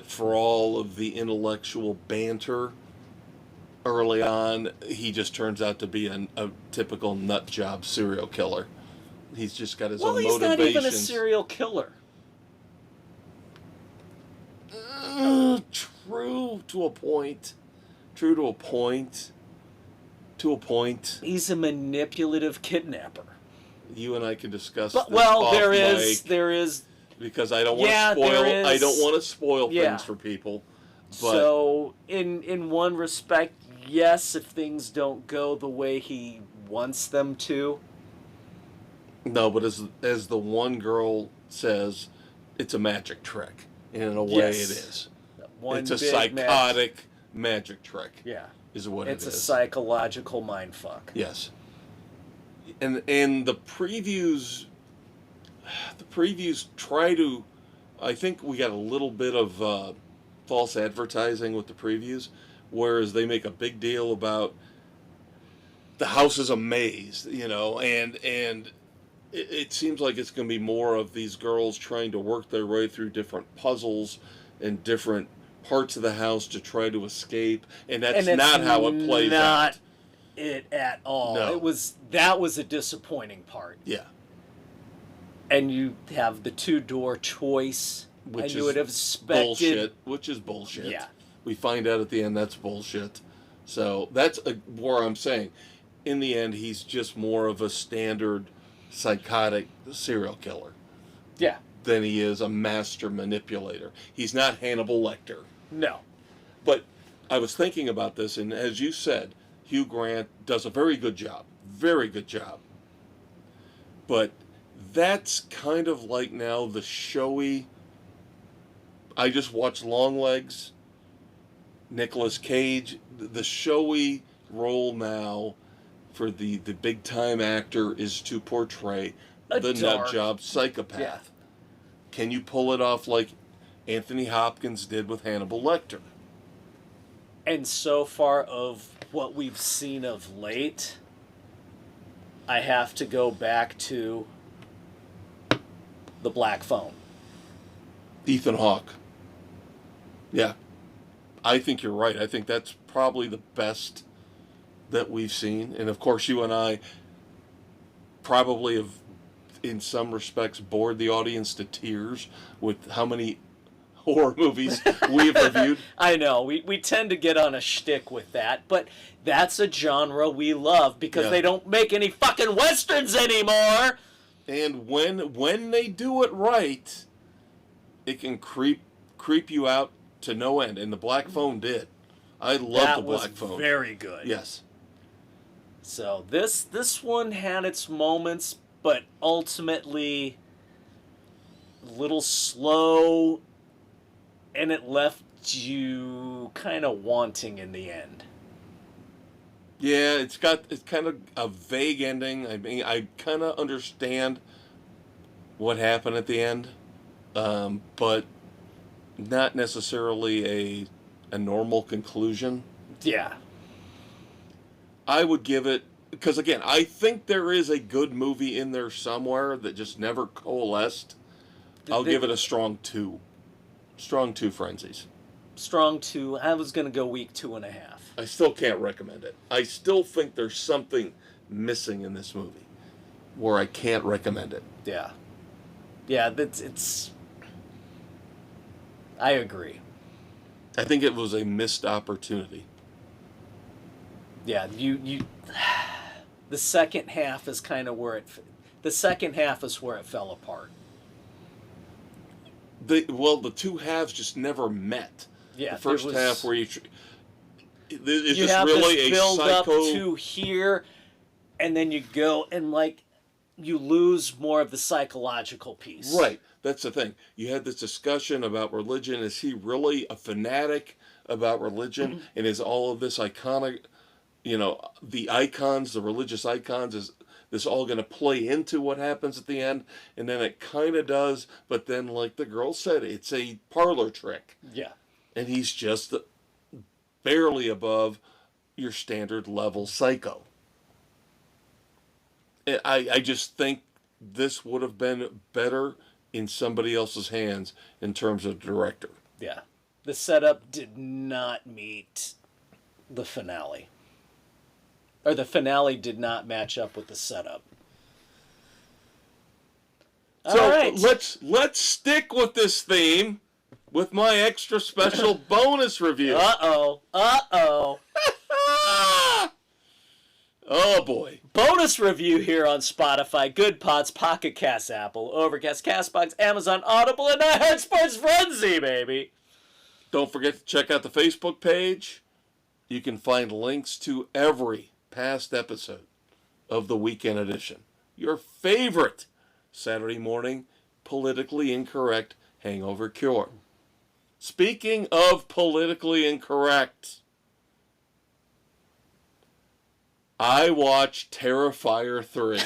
for all of the intellectual banter early on, he just turns out to be a typical nut job serial killer. He's just got his own motivations. Well, he's not even a serial killer. True to a point. True to a point. To a point. He's a manipulative kidnapper. You and I can discuss But this well, off there is because I don't want to spoil. I don't want to spoil things for people. But so in one respect, yes, if things don't go the way he wants them to. no, but as the one girl says, it's a magic trick. And in a way, it is. It's a psychotic magic trick. Yeah, is what it is. It's a psychological mindfuck. Yes. And the previews try to, I think we got a little bit of false advertising with the previews, whereas they make a big deal about the house is a maze, and it seems like it's going to be more of these girls trying to work their way through different puzzles and different parts of the house to try to escape, and that's not how it plays out. It at all. No. That was a disappointing part. Yeah. And you have the two-door choice, Which and is you would have expected bullshit. Which is bullshit. Yeah. We find out at the end that's bullshit. So that's where I'm saying, in the end, he's just more of a standard psychotic serial killer. Yeah. Than he is a master manipulator. He's not Hannibal Lecter. No. But I was thinking about this, and as you said, Hugh Grant does a very good job. Very good job. But that's kind of like now the showy... I just watched Longlegs, Nicolas Cage. The showy role now for the big-time actor is to portray the nutjob psychopath. Yeah. Can you pull it off like Anthony Hopkins did with Hannibal Lecter? And so far of what we've seen of late, I have to go back to the Black Phone. Ethan Hawke. Yeah. I think you're right. I think that's probably the best that we've seen. And of course, you and I probably have, in some respects, bored the audience to tears with how many horror movies we've reviewed. I know, we tend to get on a shtick with that, but that's a genre we love because they don't make any fucking westerns anymore. And when they do it right, it can creep you out to no end. And the Black Phone did. I love the Black Phone. That was very good. Yes. So this one had its moments, but ultimately a little slow, and it left you kind of wanting in the end. Yeah, it's kind of a vague ending. I mean, I kind of understand what happened at the end, but not necessarily a normal conclusion. Yeah. I would give it, because again, I think there is a good movie in there somewhere that just never coalesced. I'll give it a strong 2. Strong 2 Frenzies. Strong 2. I was going to go weak 2.5. I still can't recommend it. I still think there's something missing in this movie where I can't recommend it. Yeah. Yeah, it's I agree. I think it was a missed opportunity. Yeah, you the second half is kind of where the second half is where it fell apart. The two halves just never met. Yeah, the first half where it's you just have really this a build psycho up to here, and then you go and like you lose more of the psychological piece. Right. That's the thing. You had this discussion about religion. Is he really a fanatic about religion? And is all of this iconic, the icons, the religious icons, is this all going to play into what happens at the end? And then it kind of does, but then, like the girl said, it's a parlor trick. Yeah. And he's just barely above your standard level psycho. And I just think this would have been better in somebody else's hands in terms of director. Yeah. The setup did not meet the finale. Or the finale did not match up with the setup. So all right. let's stick with this theme with my extra special bonus review. Uh-oh. Oh boy. Bonus review here on Spotify, Good Pods, Pocket Cast, Apple, Overcast, Castbox, Amazon, Audible, and iHeart Sports Frenzy, baby. Don't forget to check out the Facebook page. You can find links to every past episode of the Weekend Edition. Your favorite Saturday morning politically incorrect hangover cure. Speaking of politically incorrect, I watched Terrifier 3.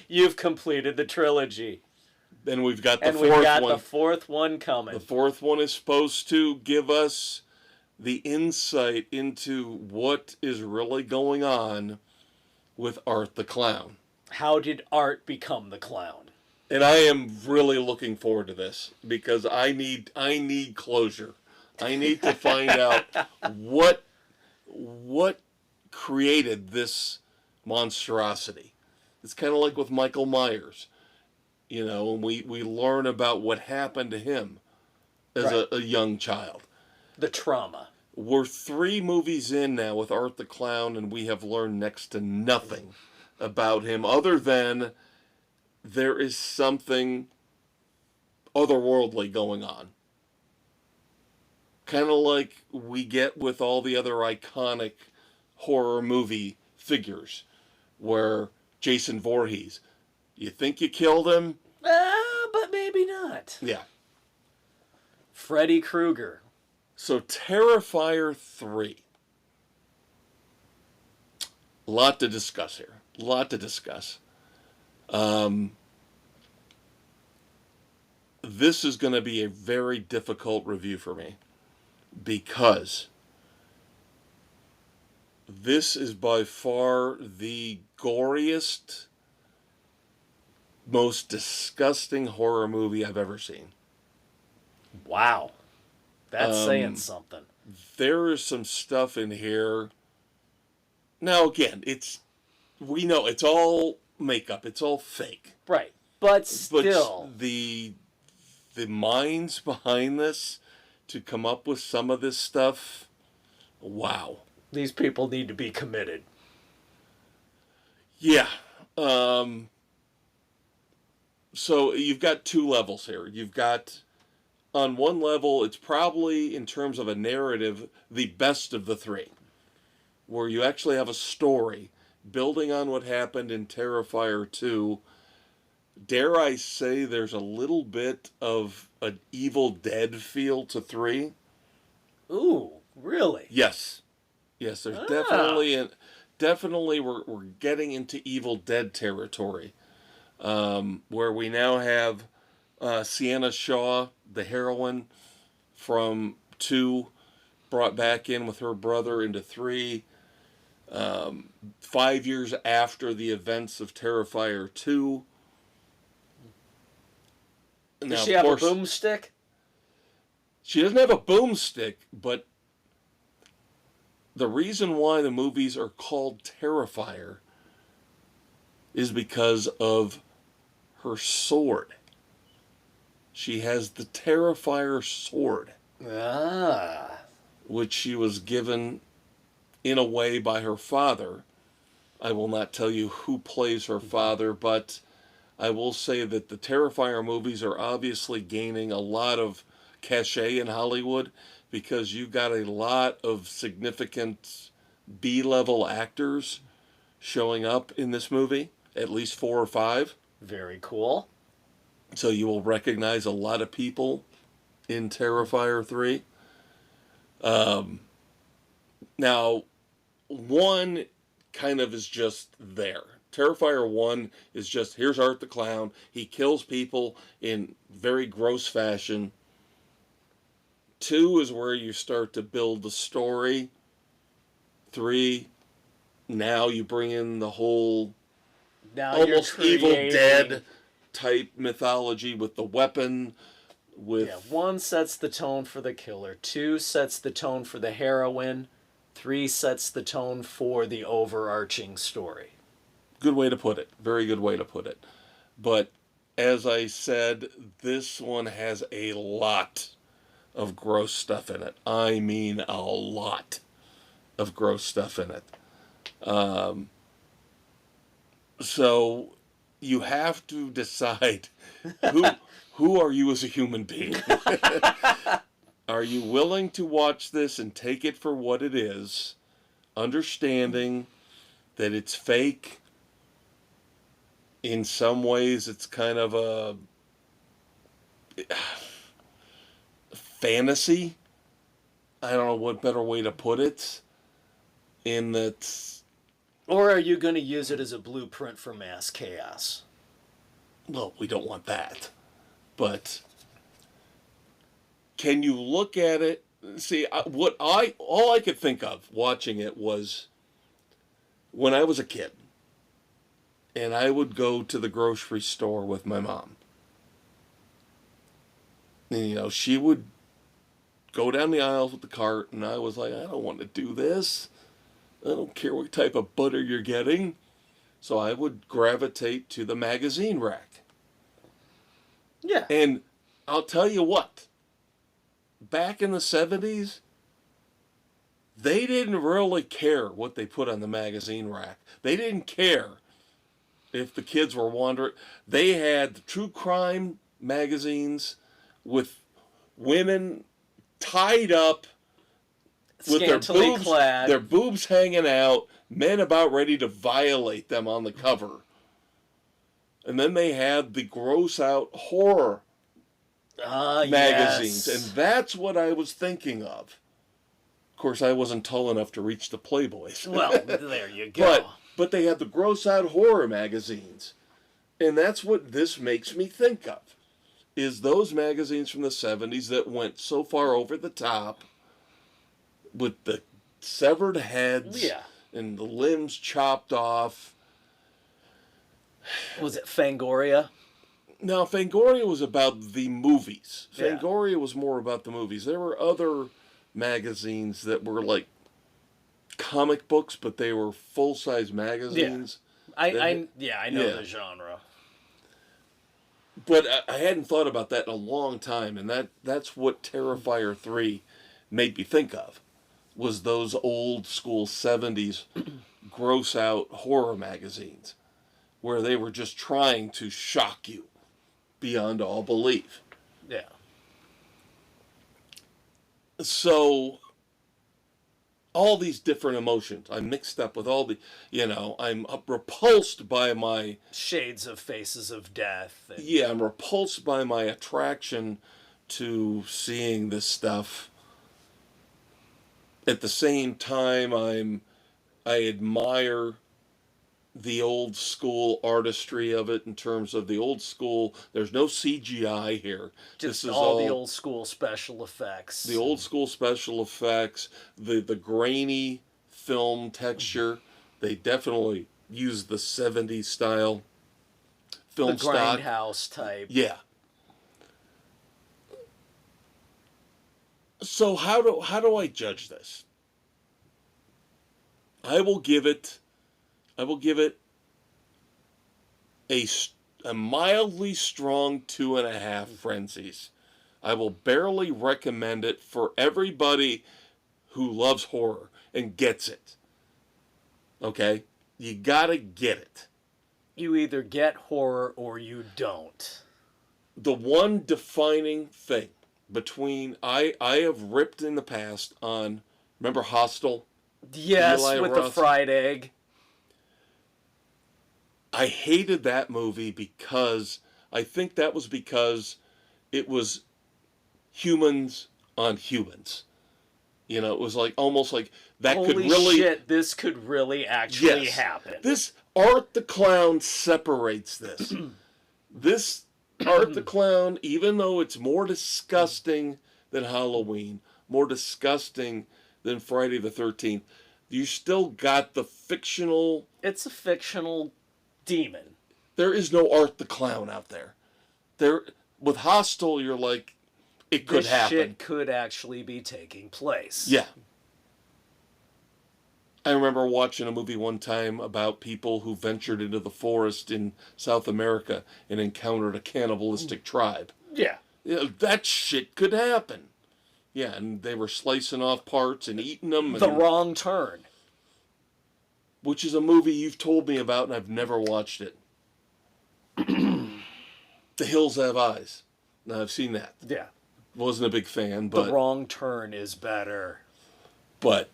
You've completed the trilogy. Then we've got the and fourth one. And we've got the fourth one coming. The fourth one is supposed to give us the insight into what is really going on with Art the Clown. How did Art become the clown? And I am really looking forward to this because I need closure. I need to find out what created this monstrosity. It's kind of like with Michael Myers, and we learn about what happened to him as a young child. The trauma. We're 3 movies in now with Art the Clown, and we have learned next to nothing about him other than there is something otherworldly going on. Kind of like we get with all the other iconic horror movie figures, where Jason Voorhees, you think you killed him? But maybe not. Yeah. Freddy Krueger. So Terrifier 3. A lot to discuss here. A lot to discuss. This is going to be a very difficult review for me because this is by far the goriest, most disgusting horror movie I've ever seen. Wow. That's saying something. There is some stuff in here. Now, again, it's we know it's all makeup. It's all fake. Right. But still. But the minds behind this to come up with some of this stuff, wow. These people need to be committed. Yeah. So you've got two levels here. You've got, on one level, it's probably, in terms of a narrative, the best of the three, where you actually have a story building on what happened in Terrifier 2. Dare I say there's a little bit of an Evil Dead feel to 3? Ooh, really? Yes. Yes, there's definitely we're getting into Evil Dead territory, where we now have Sienna Shaw, the heroine from 2, brought back in with her brother into 3. 5 years after the events of Terrifier 2. Does she have a boomstick? She doesn't have a boomstick, but the reason why the movies are called Terrifier is because of her sword. She has the Terrifier sword. Ah. Which she was given in a way by her father. I will not tell you who plays her father, but I will say that the Terrifier movies are obviously gaining a lot of cachet in Hollywood because you got a lot of significant B-level actors showing up in this movie, at least 4 or 5. Very cool. So you will recognize a lot of people in Terrifier 3. Now, 1 kind of is just there. Terrifier 1 is just, here's Art the Clown. He kills people in very gross fashion. 2 is where you start to build the story. 3, now you bring in the whole almost Evil Dead type mythology with the weapon. With 1 sets the tone for the killer. 2 sets the tone for the heroine. 3 sets the tone for the overarching story. Good way to put it. Very good way to put it. But as I said, this one has a lot of gross stuff in it. I mean a lot of gross stuff in it. So you have to decide who are you as a human being? Are you willing to watch this and take it for what it is, understanding that it's fake? In some ways, it's kind of a fantasy. I don't know what better way to put it. In that... Or are you going to use it as a blueprint for mass chaos? Well, we don't want that. But can you look at it? See, all I could think of watching it was when I was a kid. And I would go to the grocery store with my mom. And, she would go down the aisles with the cart, and I was like, I don't want to do this. I don't care what type of butter you're getting. So I would gravitate to the magazine rack. Yeah. And I'll tell you what. Back in the 70s, they didn't really care what they put on the magazine rack. They didn't care if the kids were wandering. They had the true crime magazines with women tied up with their boobs hanging out, men about ready to violate them on the cover. And then they had the gross out horror magazines. Yes. And that's what I was thinking of. Of course, I wasn't tall enough to reach the Playboys. Well, there you go. But they had the gross out horror magazines. And that's what this makes me think of. Is those magazines from the 70s that went so far over the top with the severed heads and the limbs chopped off. Was it Fangoria? No, Fangoria was about the movies. Fangoria was more about the movies. There were other magazines that were like comic books, but they were full-size magazines. I know Yeah. the genre. But I hadn't thought about that in a long time, and that's what Terrifier 3 made me think of, was those old school 70s gross out horror magazines where they were just trying to shock you beyond all belief. Yeah. So all these different emotions, I'm mixed up with all the, I'm repulsed by my, Shades of Faces of Death. I'm repulsed by my attraction to seeing this stuff. At the same time, I admire the old school artistry of it in terms of the old school. There's no CGI here. Just this is all the old school special effects. The old school special effects, the grainy film texture. They definitely use the 70s style film stock. The grindhouse type. Yeah. So how do I judge this? I will give it a mildly strong 2.5 frenzies. I will barely recommend it for everybody who loves horror and gets it. Okay? You gotta get it. You either get horror or you don't. The one defining thing between I have ripped in the past on, remember Hostel? Yes, Eli with Roth? the fried egg. I hated that movie because I think that was because it was humans on humans. It was like almost like that Holy could really shit, this could really actually happen. This Art the Clown separates this. This Art the Clown, even though it's more disgusting than Halloween, more disgusting than Friday the 13th, you still got the fictional... It's a fictional demon. There is no Art the Clown out there. With Hostel, you're like, it could happen. This shit could actually be taking place. Yeah. I remember watching a movie one time about people who ventured into the forest in South America and encountered a cannibalistic tribe. Yeah. That shit could happen. Yeah, and they were slicing off parts and eating them. The Wrong Turn. Which is a movie you've told me about and I've never watched it. The Hills Have Eyes. Now, I've seen that. Yeah. Wasn't a big fan, but... The Wrong Turn is better. But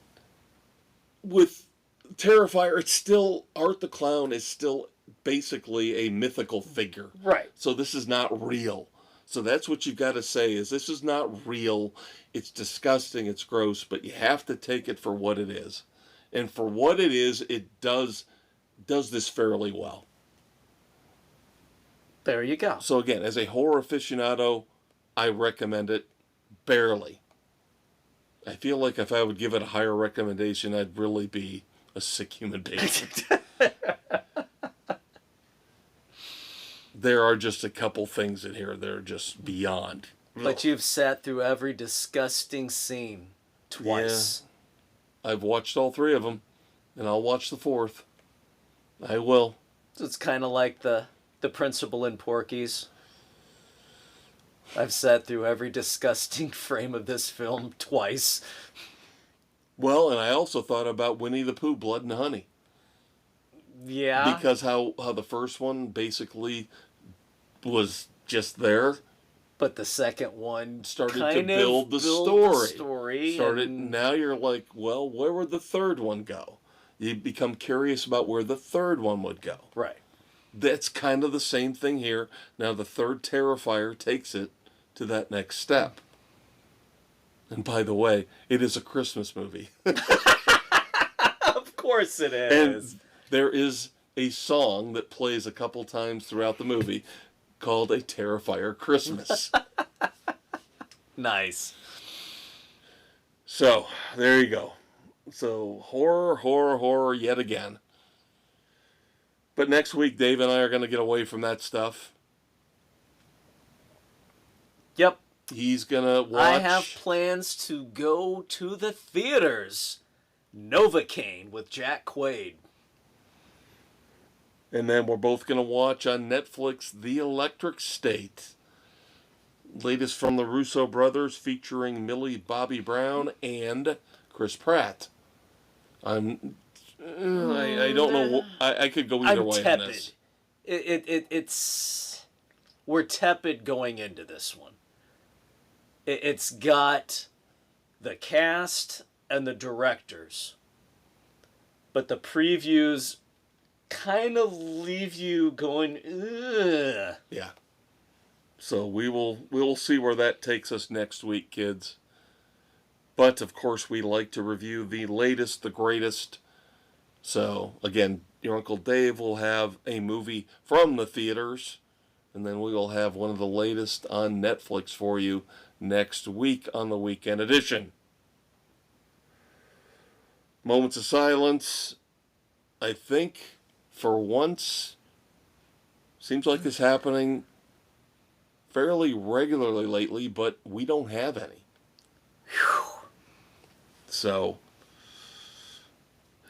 with Terrifier, it's still... Art the Clown is still basically a mythical figure. Right. So this is not real. So that's what you've got to say, is this is not real. It's disgusting, it's gross, but you have to take it for what it is. And for what it is, it does this fairly well. There you go. So again, as a horror aficionado, I recommend it barely. I feel like if I would give it a higher recommendation, I'd really be a sick human being. There are just a couple things in here that are just beyond. But you've sat through every disgusting scene twice. Yeah. I've watched all 3 of them, and I'll watch the 4th. I will. So it's kind of like the principal in Porky's. I've sat through every disgusting frame of this film twice. Well, and I also thought about Winnie the Pooh, Blood and Honey. Yeah. Because how the first one basically was just there. But the second one started to build the story. And now you're like, well, where would the third one go? You become curious about where the third one would go. Right. That's kind of the same thing here. Now the third Terrifier takes it to that next step. And by the way, it is a Christmas movie. Of course it is. And there is a song that plays a couple times throughout the movie called A Terrifier Christmas. Nice. So, there you go. So, horror yet again. But next week, Dave and I are going to get away from that stuff. Yep. He's going to watch... I have plans to go to the theaters. Novocaine with Jack Quaid. And then we're both going to watch on Netflix The Electric State. Latest from the Russo brothers featuring Millie Bobby Brown and Chris Pratt. I don't know. I could go either way tepid. on this. It's we're tepid going into this one. It's got the cast and the directors, but the previews kind of leave you going, ugh. Yeah. So we'll see where that takes us next week, kids. But of course, we like to review the latest, the greatest. So again, your Uncle Dave will have a movie from the theaters, and then we will have one of the latest on Netflix for you next week on the weekend edition. Moments of silence. I think for once, seems like it's happening fairly regularly lately, but we don't have any. Whew. So,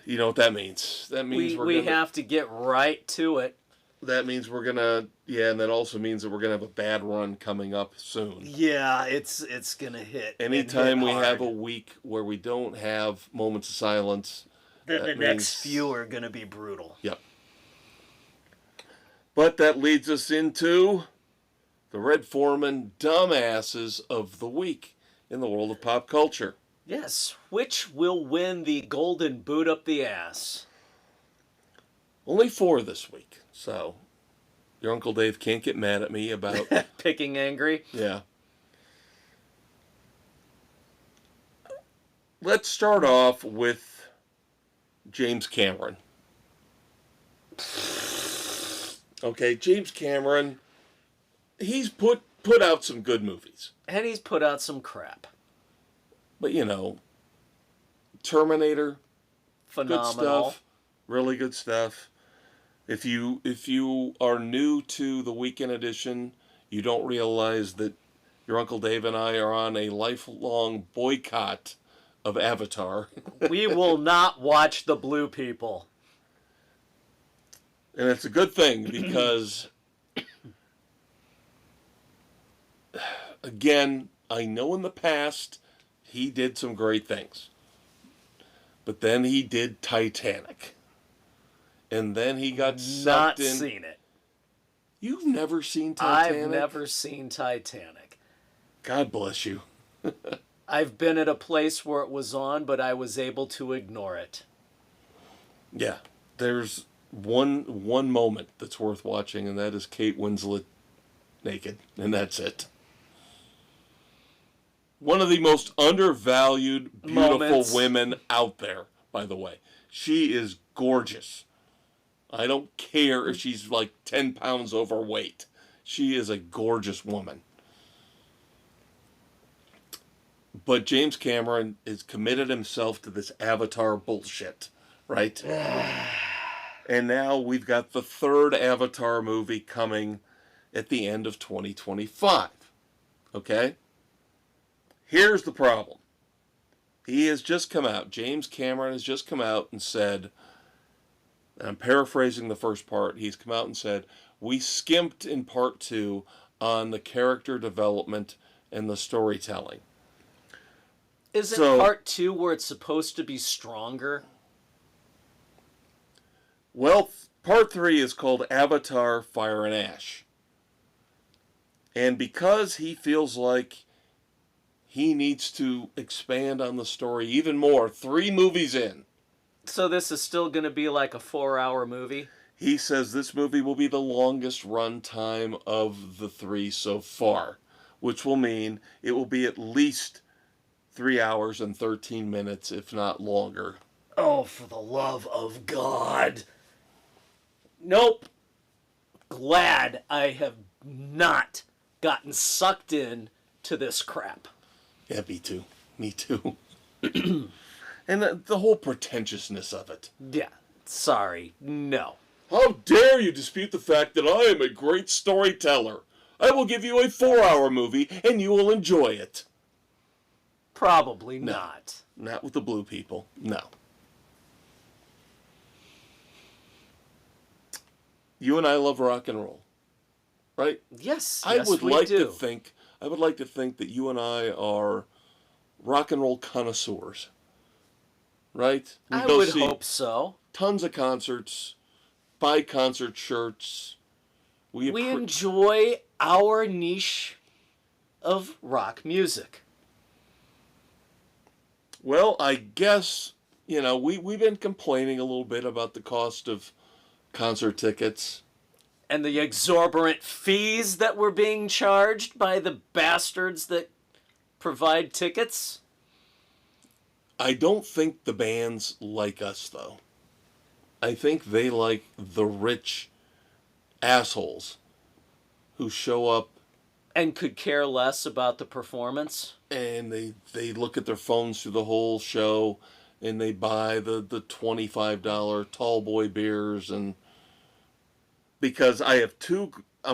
you know what that means. That means we have to get right to it. That means we're gonna, and that also means that we're gonna have a bad run coming up soon. Yeah, it's gonna hit. Anytime we have a week where we don't have moments of silence, then the next few are gonna be brutal. Yep. But that leads us into the Red Foreman dumbasses of the week in the world of pop culture. Yes, which will win the golden boot up the ass? Only 4 this week, so your Uncle Dave can't get mad at me about picking angry. Yeah. Let's start off with James Cameron. Okay, James Cameron, he's put out some good movies. And he's put out some crap. But, you know, Terminator, phenomenal. Good stuff, really good stuff. If you are new to the weekend edition, you don't realize that your Uncle Dave and I are on a lifelong boycott of Avatar. We will not watch the blue people. And it's a good thing because, again, I know in the past he did some great things. But then he did Titanic. And then he got sucked in. Not seen it. You've never seen Titanic? I've never seen Titanic. God bless you. I've been at a place where it was on, but I was able to ignore it. Yeah. There's one moment that's worth watching, and that is Kate Winslet naked. And that's it. One of the most undervalued, beautiful women out there, by the way. She is gorgeous. I don't care if she's like 10 pounds overweight. She is a gorgeous woman. But James Cameron has committed himself to this Avatar bullshit, right? And now we've got the 3rd Avatar movie coming at the end of 2025. Okay? Here's the problem. He has just come out, James Cameron has just come out and said, and I'm paraphrasing the first part, he's come out and said, we skimped in part 2 on the character development and the storytelling. Isn't part 2 where it's supposed to be stronger? Well, part 3 is called Avatar, Fire and Ash. And because he feels like he needs to expand on the story even more, 3 movies in. So this is still going to be like a 4-hour movie? He says this movie will be the longest run time of the 3 so far, which will mean it will be at least 3 hours and 13 minutes, if not longer. Oh, for the love of God. Nope. Glad I have not gotten sucked in to this crap. Yeah, me too. Me too. And the whole pretentiousness of it. Yeah, sorry, no. How dare you dispute the fact that I am a great storyteller? I will give you a 4-hour movie and you will enjoy it. Probably not. Not with the blue people. No. you and I love rock and roll, right? Yes, I would we like do. to think that you and I are rock and roll connoisseurs, right? We I go would see hope so. tons of concerts, buy concert shirts. We enjoy our niche of rock music. Well, I guess, we've been complaining a little bit about the cost of concert tickets. And the exorbitant fees that were being charged by the bastards that provide tickets. I don't think the bands like us, though. I think they like the rich assholes who show up And could care less about the performance. and they look at their phones through the whole show and they buy the $25 tall boy beers. And because I'm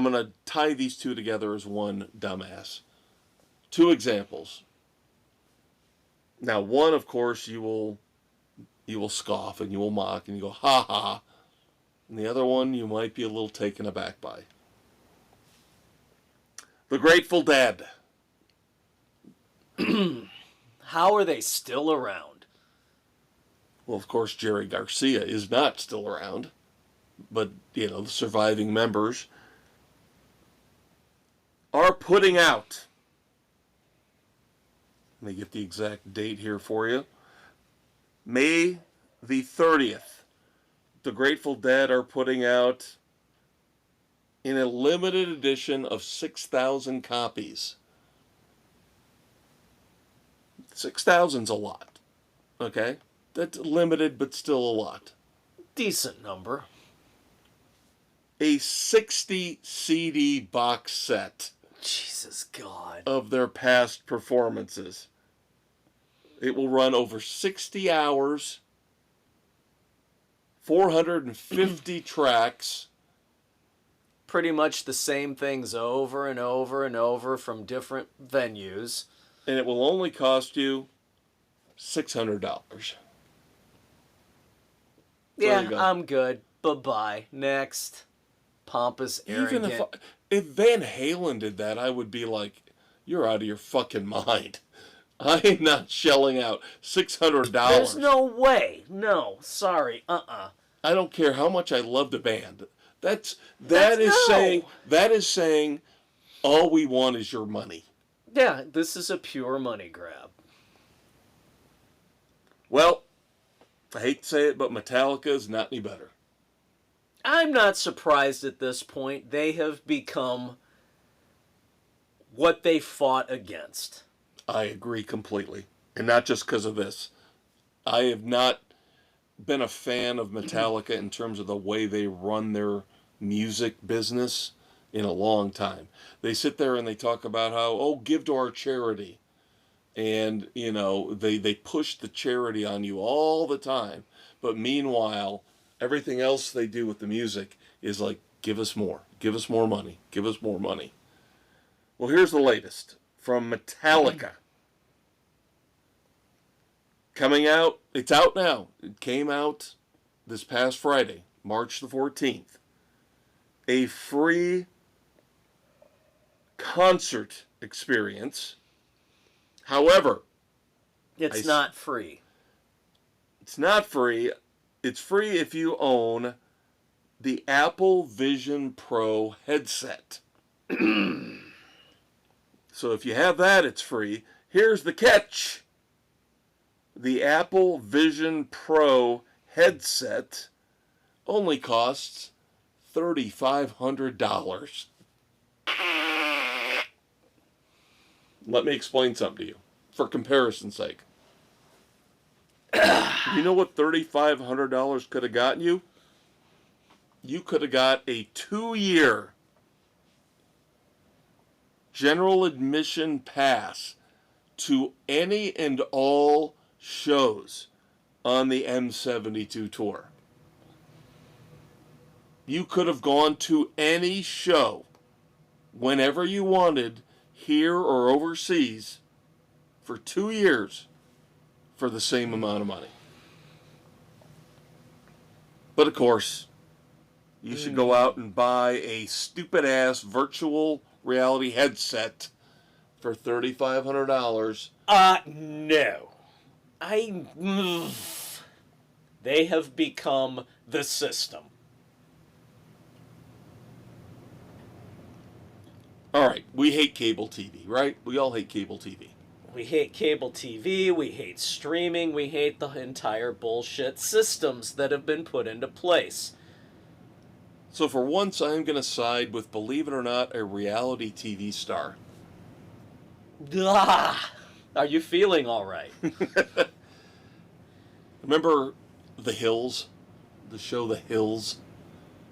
going to tie these two together as one dumbass. Two examples. Now, one, of course, you will scoff and you will mock and you go, ha ha. And the other one you might be a little taken aback by. The Grateful Dead. How are they still around? Well, of course, Jerry Garcia is not still around. But, the surviving members are putting out. Let me get the exact date here for you. May the 30th. The Grateful Dead are putting out in a limited edition of 6,000 copies. 6,000's a lot. Okay? That's limited, but still a lot. Decent number. A 60 CD box set Jesus God. of their past performances. It will run over 60 hours, 450 tracks. Pretty much the same things over and over and over from different venues. And it will only cost you $600. Yeah, I'm good. Bye-bye. Next. Pompous, arrogant. Even if Van Halen did that, I would be like, you're out of your fucking mind. I am not shelling out $600. There's no way. No, sorry. I don't care how much I love the band. That is saying all we want is your money. Yeah, this is a pure money grab. Well, I hate to say it, but Metallica is not any better. I'm not surprised at this point. They have become what they fought against. I agree completely. And not just because of this. I have not been a fan of Metallica in terms of the way they run their music business in a long time. They sit there and they talk about how, give to our charity. And, they push the charity on you all the time. But meanwhile, everything else they do with the music is like, give us more money, give us more money. Well, here's the latest from Metallica. Coming out, it's out now. It came out this past Friday, March the 14th. A free concert experience. However, it's not free. It's not free. It's free if you own the Apple Vision Pro headset. So if you have that, it's free. Here's the catch. The Apple Vision Pro headset only costs $3,500. Let me explain something to you, for comparison's sake. You know what $3,500 could have gotten you? You could have got a 2-year general admission pass to any and all shows on the M72 tour. You could have gone to any show whenever you wanted, here or overseas, for 2 years for the same amount of money. But of course, you should go out and buy a stupid-ass virtual reality headset for $3,500. No. They have become the system. All right, we hate cable TV, right? We all hate cable TV. We hate cable TV, we hate streaming, we hate the entire bullshit systems that have been put into place. So for once, I'm going to side with, believe it or not, a reality TV star. Are you feeling all right? Remember The Hills? The show The Hills?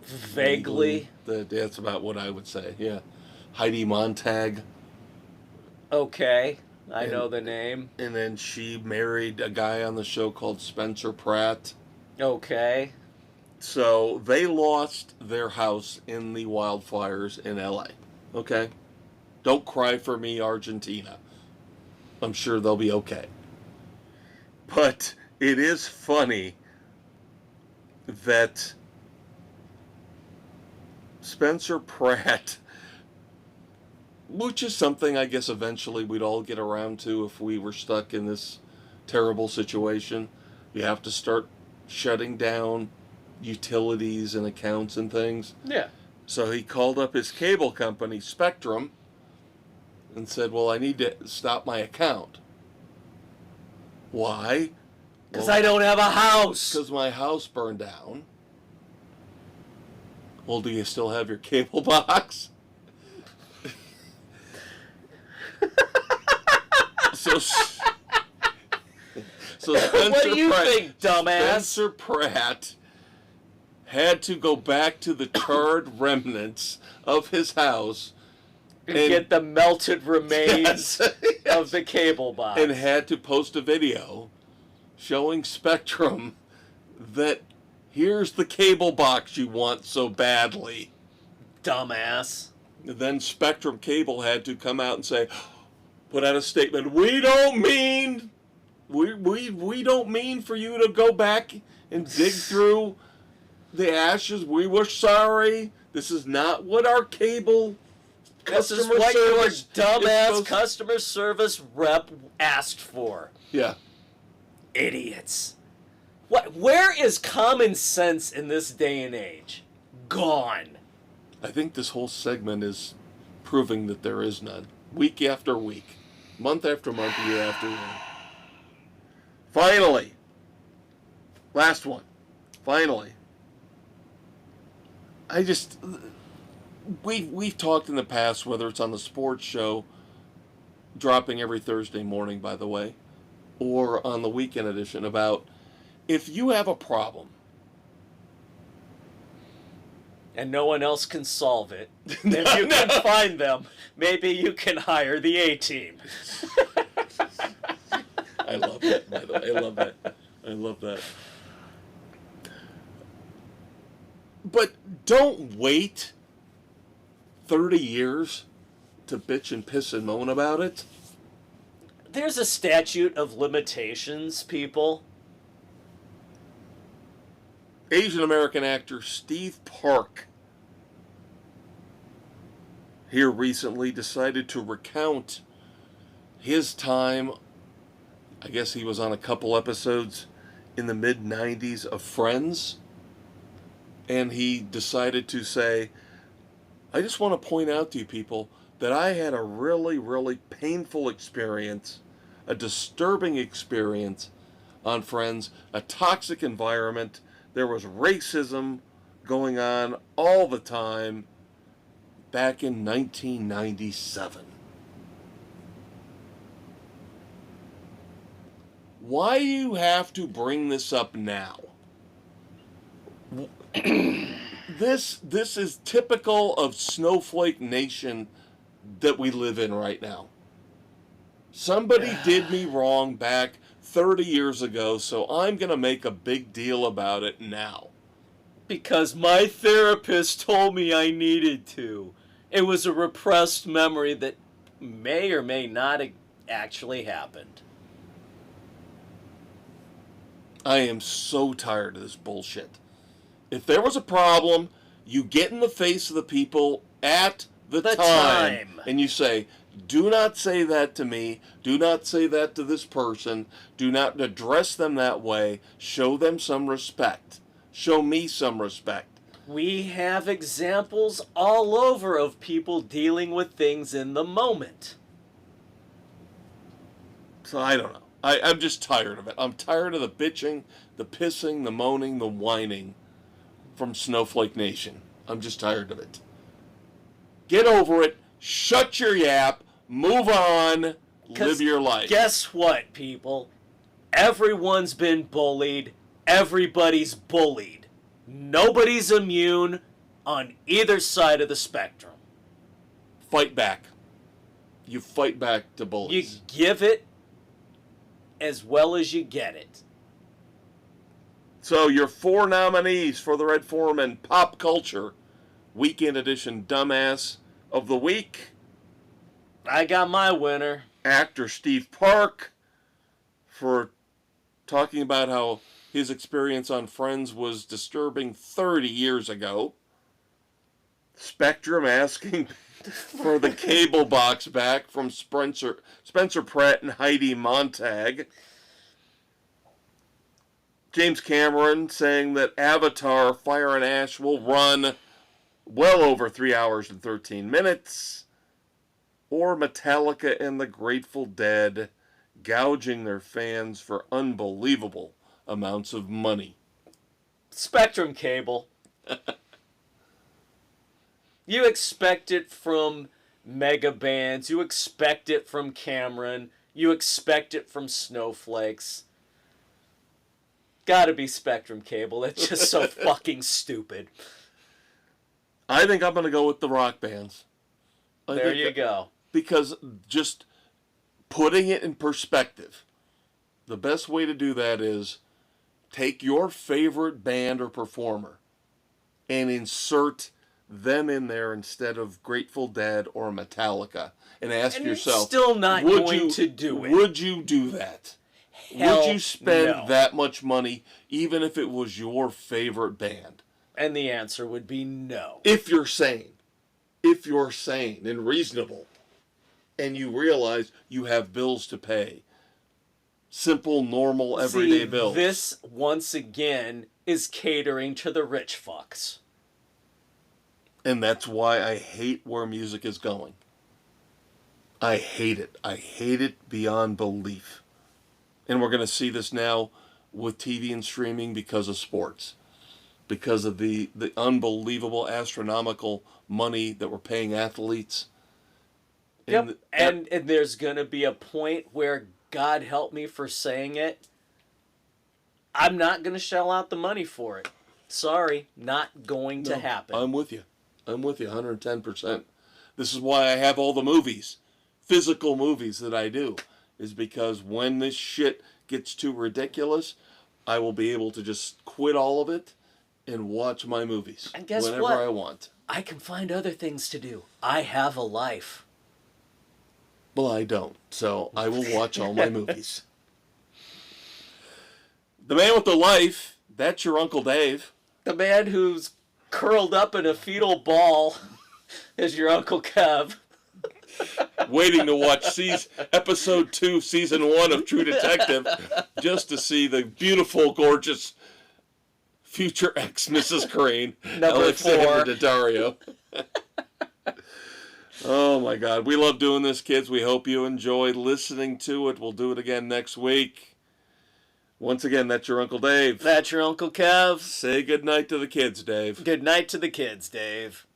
Vaguely. That's about what I would say, yeah. Heidi Montag. Okay, I know the name. And then she married a guy on the show called Spencer Pratt. Okay. So they lost their house in the wildfires in LA. Okay? Don't cry for me, Argentina. I'm sure they'll be okay. But it is funny that Spencer Pratt, which is something I guess eventually we'd all get around to if we were stuck in this terrible situation. You have to start shutting down utilities and accounts and things. Yeah. So he called up his cable company, Spectrum, and said, well, I need to stop my account. Why? Because I don't have a house. Because my house burned down. Well, do you still have your cable box? So Spencer What do you Pratt, think, dumbass? Spencer Pratt had to go back to the charred remnants of his house and get the melted remains of the cable box. And had to post a video showing Spectrum that here's the cable box you want so badly. Dumbass. Then Spectrum Cable had to come out and say, put out a statement, we don't mean for you to go back and dig through the ashes. We were sorry. This is not what our cable customer This is what your service dumbass customer service rep asked for. Yeah. Idiots. Where is common sense in this day and age? Gone. I think this whole segment is proving that there is none. Week after week. Month after month, year after year. Finally. Last one. Finally. We've talked in the past, whether it's on the sports show, dropping every Thursday morning, by the way, or on the weekend edition, about if you have a problem and no one else can solve it, if you can find them, maybe you can hire the A-team. I love that, by the way. I love that. I love that. But don't wait 30 years to bitch and piss and moan about it. There's a statute of limitations, people. Asian American actor Steve Park here recently decided to recount his time. I guess he was on a couple episodes in the mid-90s of Friends. And he decided to say, I just want to point out to you people that I had a really, really painful experience, a disturbing experience on Friends, a toxic environment. There was racism going on all the time back in 1997. Why do you have to bring this up now? This is typical of Snowflake Nation that we live in right now. Somebody did me wrong back 30 years ago, so I'm going to make a big deal about it now. Because my therapist told me I needed to. It was a repressed memory that may or may not have actually happened. I am so tired of this bullshit. If there was a problem, You get in the face of the people at the The time, time. and you say, do not say that to me. Do not say that to this person. Do not address them that way. Show them some respect. Show me some respect. We have examples all over of people dealing with things in the moment. So I don't know. I'm just tired of it. I'm tired of the bitching, the pissing, the moaning, the whining from Snowflake Nation. I'm just tired of it. Get over it. Shut your yap. Move on. Live your life. Guess what, people? Everyone's been bullied. Everybody's bullied. Nobody's immune on either side of the spectrum. Fight back. You fight back to You bullies. give it as well as you get it. So your 4 nominees for the Red Foreman Pop Culture Weekend Edition Dumbass of the Week. I got my winner. Actor Steve Park for talking about how his experience on Friends was disturbing 30 years ago. Spectrum asking for the cable box back from Spencer Pratt and Heidi Montag. James Cameron saying that Avatar Fire and Ash will run well over 3 hours and 13 minutes. Or Metallica and the Grateful Dead gouging their fans for unbelievable amounts of money. Spectrum cable. You expect it from mega bands. You expect it from Cameron. You expect it from Snowflakes. Gotta be Spectrum cable. It's just so fucking stupid. I think I'm going to go with the rock bands. There you go. Because just putting it in perspective, the best way to do that is take your favorite band or performer and insert them in there instead of Grateful Dead or Metallica, and ask And yourself, you're still not going to do it. Would you do that? Hell would you spend no. that much money even if it was your favorite band? And the answer would be no. If you're sane and reasonable, and you realize you have bills to pay, simple, normal, everyday bills. This, once again, is catering to the rich fucks. And that's why I hate where music is going. I hate it. I hate it beyond belief. And we're going to see this now with TV and streaming because of sports. Because of the unbelievable astronomical money that we're paying athletes. Yep, and there's going to be a point where, God help me for saying it, I'm not going to shell out the money for it. Sorry, not going to happen. I'm with you 110%. This is why I have all the movies, physical movies that I do, is because when this shit gets too ridiculous, I will be able to just quit all of it and watch my movies and guess whenever what? I want. I can find other things to do. I have a life. Well, I don't, so I will watch all my movies. The man with the life, that's your Uncle Dave. The man who's curled up in a fetal ball is your Uncle Kev. Waiting to watch episode 2, season 1 of True Detective, just to see the beautiful, gorgeous future ex Mrs. Crane, Number 4. Daddario. Oh my God, we love doing this, kids. We hope you enjoy listening to it. We'll do it again next week. Once again, that's your Uncle Dave. That's your Uncle Kev. Say goodnight to the kids, Dave. Good night to the kids, Dave.